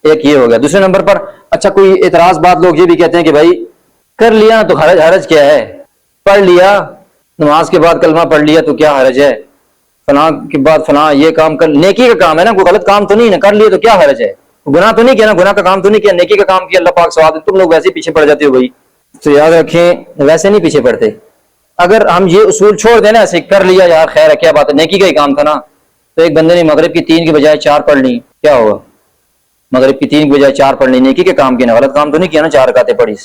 ایک یہ ہو گیا. دوسرے نمبر پر اچھا کوئی اعتراض بات لوگ یہ بھی کہتے ہیں کہ بھائی کر لیا تو حرج کیا ہے؟ پڑھ لیا نماز کے بعد کلمہ پڑھ لیا تو کیا حرج ہے؟ فلاں کے بعد فلاں یہ کام کر، نیکی کا کام ہے نا، کوئی غلط کام تو نہیں ہے، کر لیا تو کیا حرج ہے؟ گناہ تو نہیں کیا نا، گناہ کا کام تو نہیں کیا، نیکی کا کام کیا، اللہ پاک ثواب دے. تم لوگ ویسے ہی پیچھے پڑ جاتے ہو بھائی. تو یاد رکھیں ویسے نہیں پیچھے پڑتے. اگر ہم یہ اصول چھوڑ دیں نا ایسے کر لیا یار خیر ہے کیا بات ہے نیکی کا ہی کام تھا نا, تو ایک بندے نے مغرب کی 3 کی بجائے 4 پڑھ لی, کیا ہوگا؟ مغرب کی 3 کی بجائے 4 پڑھ لی, نیکی کے کام کیا نا, غلط کام تو نہیں کیا نا 4 رکعتیں پڑھی.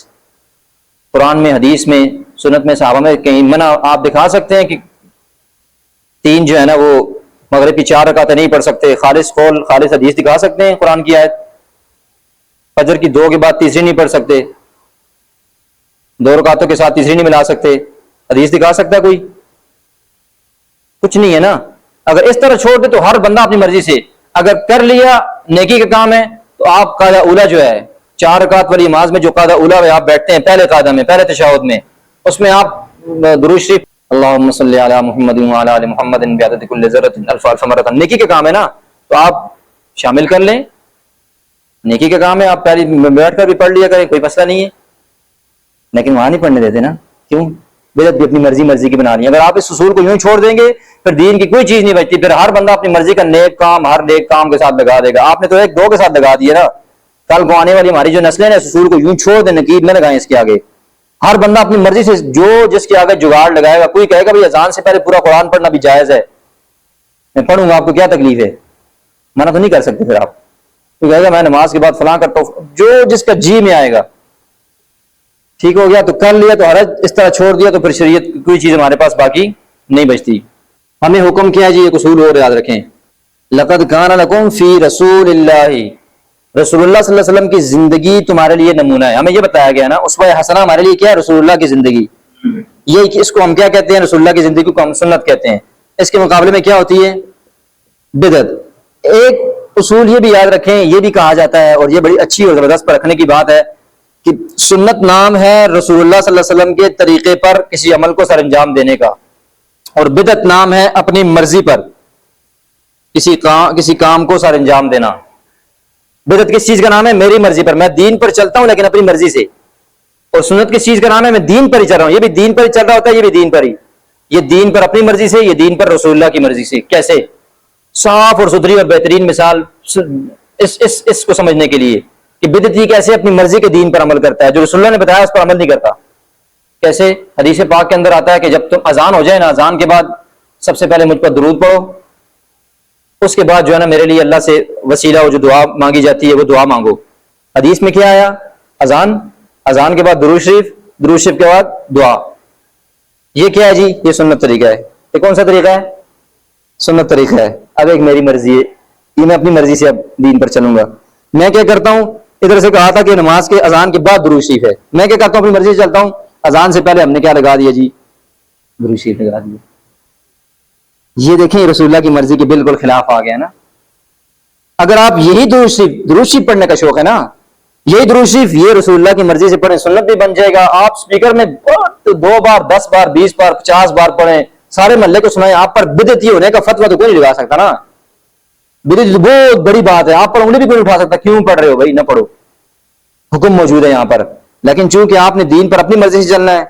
قرآن میں حدیث میں سنت میں صحابہ میں کہیں منع آپ دکھا سکتے ہیں کہ 3 جو ہے نا وہ مغرب کی 4 رکعتیں نہیں پڑھ سکتے؟ خالص قول خالص حدیث دکھا سکتے ہیں قرآن کی آیت؟ فجر کی 2 کے بعد تیسری نہیں پڑھ سکتے, 2 رکعتوں کے ساتھ تیسری نہیں ملا سکتے, حدیث دکھا سکتا ہے کوئی؟ کچھ نہیں ہے نا. اگر اس طرح چھوڑ دے تو ہر بندہ اپنی مرضی سے اگر کر لیا نیکی کا کام ہے, تو آپ قاعدہ اولا جو ہے 4 رکعت والی نماز میں جو قاعدہ اولا ہے آپ بیٹھتے ہیں پہلے قاعدہ میں پہلے تشہد میں, اس میں آپ درود شریف اللہم صلی علی محمد وعلی آل محمد بعدد کل ذرۃ الف الف مرۃ, نیکی کا کام ہے نا, تو آپ شامل کر لیں, نیکی کا کام ہے, آپ پہلے بیٹھ کر بھی پڑھ لیا کریں, کوئی مسئلہ نہیں ہے. لیکن وہاں نہیں پڑھنے دیتے نا, کیوں؟ بدعت بھی اپنی مرضی کی بنا رہی ہے. اگر آپ اس اصول کو یوں چھوڑ دیں گے پھر دین کی کوئی چیز نہیں بچتی, پھر ہر بندہ اپنی مرضی کا نیک کام ہر نیک کام کے ساتھ لگا دے گا. آپ نے تو 1-2 کے ساتھ لگا دیا نا, کل کو آنے والی ہماری جو نسلیں ہیں اس اصول کو یوں چھوڑ دیں, نقید نہ لگائیں اس کے آگے. ہر بندہ اپنی مرضی سے جو جس کے آگے جگاڑ لگائے گا. کوئی کہے گا بھائی اذان سے پہلے پورا قرآن پڑھنا بھی جائز ہے, میں پڑھوں گا, آپ کو کیا تکلیف ہے؟ منع تو نہیں کر سکتے. پھر آپ کوئی کہے گا میں نماز کے بعد فلاں کرتا ہوں, جو جس کا جی میں آئے گا. ٹھیک ہو گیا تو کر لیا تو حرج, اس طرح چھوڑ دیا تو پھر شریعت کوئی چیز ہمارے پاس باقی نہیں بچتی. ہمیں حکم کیا جی, ایک اصول اور یاد رکھیں, لقد کان لکم فی رسول اللہ, رسول اللہ صلی اللہ علیہ وسلم کی زندگی تمہارے لیے نمونہ ہے. ہمیں یہ بتایا گیا نا اسوہ حسنہ ہمارے لیے کیا ہے؟ رسول اللہ کی زندگی. یہ اس کو ہم کیا کہتے ہیں؟ رسول اللہ کی زندگی کو ہم سنت کہتے ہیں. اس کے مقابلے میں کیا ہوتی ہے؟ بدعت. ایک اصول یہ بھی یاد رکھیں, یہ بھی کہا جاتا ہے اور یہ بڑی اچھی اور زبردست پر رکھنے کی بات ہے کہ سنت نام ہے رسول اللہ صلی اللہ علیہ وسلم کے طریقے پر کسی عمل کو سر انجام دینے کا, اور بدعت نام ہے اپنی مرضی پر کسی کام کو سر انجام دینا. بدعت کس چیز کا نام ہے؟ میری مرضی پر, میں دین پر چلتا ہوں لیکن اپنی مرضی سے. اور سنت کس چیز کا نام ہے؟ میں دین پر ہی چل رہا ہوں, یہ بھی دین پر ہی چل رہا ہوتا ہے, یہ بھی دین پر ہی, یہ دین پر اپنی مرضی سے, یہ دین پر رسول اللہ کی مرضی سے. کیسے؟ صاف اور ستھری اور بہترین مثال اس کو سمجھنے کے لیے کہ بدعتی کیسے اپنی مرضی کے دین پر عمل کرتا ہے, جو رسول اللہ نے بتایا اس پر عمل نہیں کرتا. کیسے؟ حدیث پاک کے اندر آتا ہے کہ جب تم اذان ہو جائے نا, اذان کے بعد سب سے پہلے مجھ پر درود پڑھو, اس کے بعد جو ہے نا میرے لیے اللہ سے وسیلہ ہو جو دعا مانگی جاتی ہے وہ دعا مانگو. حدیث میں کیا آیا؟ اذان کے بعد درود شریف, درود شریف کے بعد دعا. یہ کیا ہے جی؟ یہ سنت طریقہ ہے. یہ کون سا طریقہ ہے؟ سنت طریقہ ہے. اب ایک میری مرضی ہے, یہ میں اپنی مرضی سے اب دین پر چلوں گا. میں کیا کرتا ہوں, ادھر سے کہا تھا کہ نماز کے اذان کے بعد درود شریف ہے, میں کیا کرتا ہوں اپنی مرضی سے چلتا ہوں, اذان سے پہلے ہم نے کیا لگا دیا جی؟ درود شریف لگا دیا. یہ دیکھیں رسول اللہ کی مرضی کے بالکل خلاف آ گیا نا. اگر آپ یہی درود شریف پڑھنے کا شوق ہے نا, یہی درود شریف یہ رسول اللہ کی مرضی سے پڑھیں, سنت بھی بن جائے گا. آپ سپیکر میں 2 بار 10 بار 20 بار 50 بار پڑھیں, سارے محلے کو سنائیں, آپ پر بدعتی ہونے کا فتویٰ تو کوئی نہیں لگا سکتا نا. بدعت بہت بڑی بات ہے, آپ پر انگلی بھی کوئی اٹھا سکتا. کیوں پڑھ رہے ہو بھائی؟ نہ پڑھو, حکم موجود ہے یہاں پر. لیکن چونکہ آپ نے دین پر اپنی مرضی سے چلنا ہے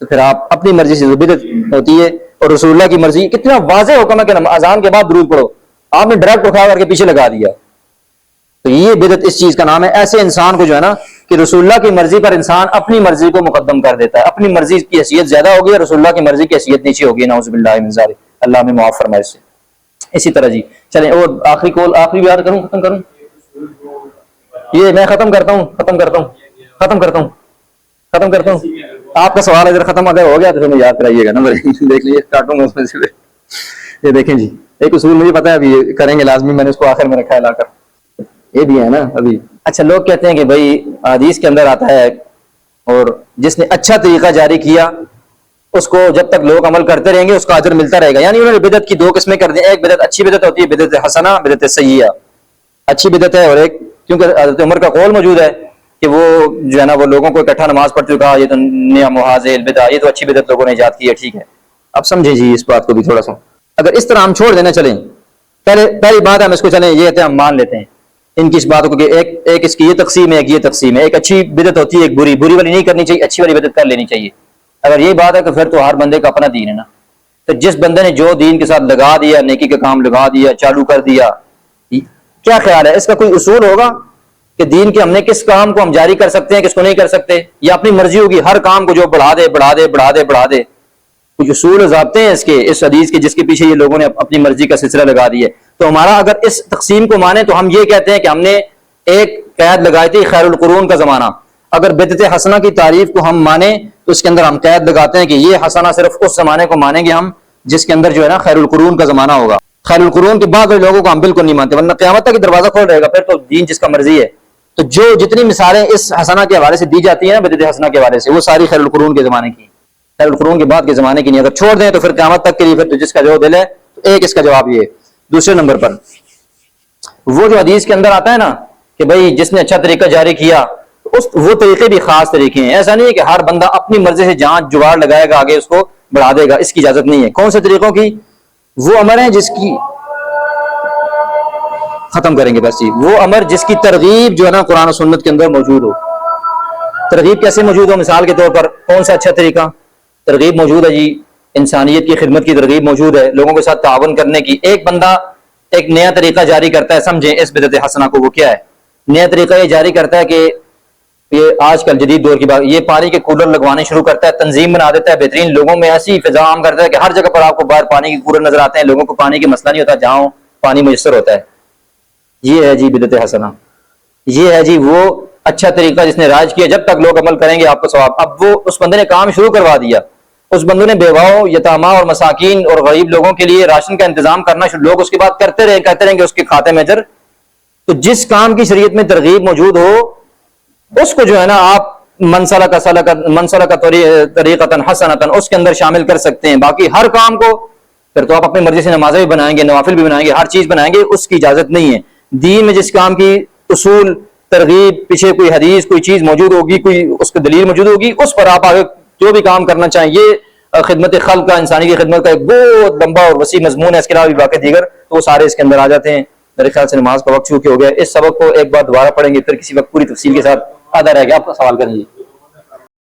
تو پھر آپ اپنی مرضی سے بدعت ہوتی ہے. اور رسول اللہ کی مرضی کتنا واضح حکم ہے کہ اذان کے بعد درود پڑھو, آپ نے ڈائریکٹ اٹھا کر کے پیچھے لگا دیا. تو یہ بدعت اس چیز کا نام ہے. ایسے انسان کو جو ہے نا کہ رسول اللہ کی مرضی پر انسان اپنی مرضی کو مقدم کر دیتا ہے, اپنی مرضی کی حیثیت زیادہ ہوگی اور رسول اللہ کی مرضی کی حیثیت نیچے ہوگی. نعوذ باللہ من ذالک, اللہ ہمیں معاف فرمائے اس سے. اسی طرح جی چلیں, اور آخری بھی یاد کروں, ختم کروں, یہ میں ختم کرتا ہوں. آپ کا سوال اگر ختم اگر ہو گیا تو پھر یاد کرائیے گا نا, دیکھ لیجیے کاٹوں گا اس میں سے. یہ دیکھیں جی ایک اصول مجھے پتا ہے ابھی کریں گے لازمی, میں نے اس کو آخر میں رکھا ہے لا کر, یہ بھی ہے نا ابھی. اچھا, لوگ کہتے ہیں کہ بھائی حدیث کے اندر آتا ہے اور جس نے اچھا طریقہ جاری کیا اس کو جب تک لوگ عمل کرتے رہیں گے اس کا اجر ملتا رہے گا. یعنی انہوں نے بدعت کی 2 قسمیں کر دی, ایک بدعت اچھی بدعت ہوتی ہے, بدعت حسنہ, بدعت سیئہ. اچھی بدعت ہے, اور ایک کیونکہ حضرت عمر کا قول موجود ہے کہ وہ جو ہے نا وہ لوگوں کو اکٹھا نماز پڑھتے ہوئے کہا یہ تو نعم هذه البدع, یہ تو اچھی بدعت لوگوں نے ایجاد کی ہے. ٹھیک ہے, اب سمجھیں جی اس بات کو بھی تھوڑا سا. اگر اس طرح ہم چھوڑ دینا چلیں, پہلی بات ہے ہم اس کو چلیں یہ ہم مان لیتے ہیں ان کی اس باتوں کو کہ ایک اس کی یہ تقسیم ہے, ایک یہ تقسیم ہے. ایک اچھی بدعت ہوتی ہے, ایک بری والی نہیں کرنی چاہیے, اچھی والی بدعت کر لینی چاہیے. اگر یہ بات ہے تو پھر تو ہر بندے کا اپنا دین ہے نا. تو جس بندے نے جو دین کے ساتھ لگا دیا, نیکی کا کام لگا دیا, چالو کر دیا, کیا خیال ہے اس کا کوئی اصول ہوگا کہ دین کے ہم نے کس کام کو ہم جاری کر سکتے ہیں, کس کو نہیں کر سکتے, یا اپنی مرضی ہوگی ہر کام کو جو بڑھا دے. کچھ اصول و ضابطے ہیں اس حدیث کے، جس کے پیچھے یہ لوگوں نے اپنی مرضی کا سلسلہ لگا دی ہے. تو ہمارا اگر اس تقسیم کو مانے تو ہم یہ کہتے ہیں کہ ہم نے ایک قید لگائی تھی خیر القرون کا زمانہ. اگر بدعت حسنہ کی تعریف کو ہم مانیں تو اس کے اندر ہم قید لگاتے ہیں کہ یہ حسنہ صرف اس زمانے کو مانیں گے ہم جس کے اندر جو ہے نا خیر القرون کا زمانہ ہوگا. خیر القرون کے بعد والے لوگوں کو ہم بالکل نہیں مانتے، ورنہ قیامت تک دروازہ کھول رہے گا، پھر تو دین جس کا مرضی ہے. تو جو جتنی مثالیں اس حسنہ کے حوالے سے دی جاتی ہیں نا بدعت حسنہ کے حوالے سے، وہ ساری خیر القرون کے زمانے کی، خیر القرون کے بعد کے زمانے کی نہیں. اگر چھوڑ دیں تو پھر قیامت تک کے لیے پھر تو جس کا جو دل ہے. تو ایک اس کا جواب یہ ہے. دوسرے نمبر پر وہ جو حدیث کے اندر آتا ہے نا کہ بھائی جس نے اچھا طریقہ جاری کیا، وہ طریقے بھی خاص طریقے ہیں. ایسا نہیں ہے کہ ہر بندہ اپنی مرضی سے جہاں جگاڑ لگائے گا آگے اس کو بڑھا دے گا، اس کی اجازت نہیں ہے. کون سے طریقوں کی؟ وہ امر ہیں جس کی ختم کریں گے بس جی، وہ امر جس کی ترغیب جو ہے نا قرآن و سنت کے اندر موجود ہو. ترغیب کیسے موجود ہو؟ مثال کے طور پر کون سا اچھا طریقہ؟ ترغیب موجود ہے جی انسانیت کی خدمت کی ترغیب موجود ہے، لوگوں کے ساتھ تعاون کرنے کی. ایک بندہ ایک نیا طریقہ جاری کرتا ہے، سمجھیں اس بدعت حسنہ کو، وہ کیا ہے؟ نیا طریقہ یہ جاری کرتا ہے کہ یہ آج کل جدید دور کی بات، یہ پانی کے کولر لگوانے شروع کرتا ہے، تنظیم بنا دیتا ہے بہترین، لوگوں میں ایسی فضا عام کرتا ہے کہ ہر جگہ پر آپ کو باہر پانی کے کولر نظر آتے ہیں. لوگوں کو پانی کا مسئلہ نہیں ہوتا، جہاں پانی میسر ہوتا ہے. یہ ہے جی بدعت حسنہ. یہ ہے جی وہ اچھا طریقہ جس نے رائج کیا، جب تک لوگ عمل کریں گے آپ کو ثواب. اب وہ اس بندے نے کام شروع کروا دیا، اس بندے نے بیواؤں، یتامہ اور مساکین اور غریب لوگوں کے لیے راشن کا انتظام کرنا شروع، لوگ اس کے بعد کرتے رہیں گے اس کے کھاتے میں اجر. تو جس کام کی شریعت میں ترغیب موجود ہو اس کو جو ہے نا آپ منسلک طریقۃ حسنۃ اس کے اندر شامل کر سکتے ہیں. باقی ہر کام کو پھر تو آپ اپنی مرضی سے نمازیں بھی بنائیں گے، نوافل بھی بنائیں گے، ہر چیز بنائیں گے، اس کی اجازت نہیں ہے. دین میں جس کام کی اصول، ترغیب، پیچھے کوئی حدیث، کوئی چیز موجود ہوگی، کوئی اس کی دلیل موجود ہوگی، اس پر آپ آگے جو بھی کام کرنا چاہیں. یہ خدمت خلق کا، انسانی کی خدمت کا ایک بہت لمبا اور وسیع مضمون ہے. اس کے علاوہ بھی باقی دیگر تو وہ سارے اس کے اندر آ جاتے ہیں. میرے خیال سے نماز کا وقت چونکہ ہو گیا، اس سبق کو ایک بار دوبارہ پڑھیں گے، پھر کسی وقت پوری تفصیل کے ساتھ آدھا رہ گیا. آپ کا سوال کریں گے.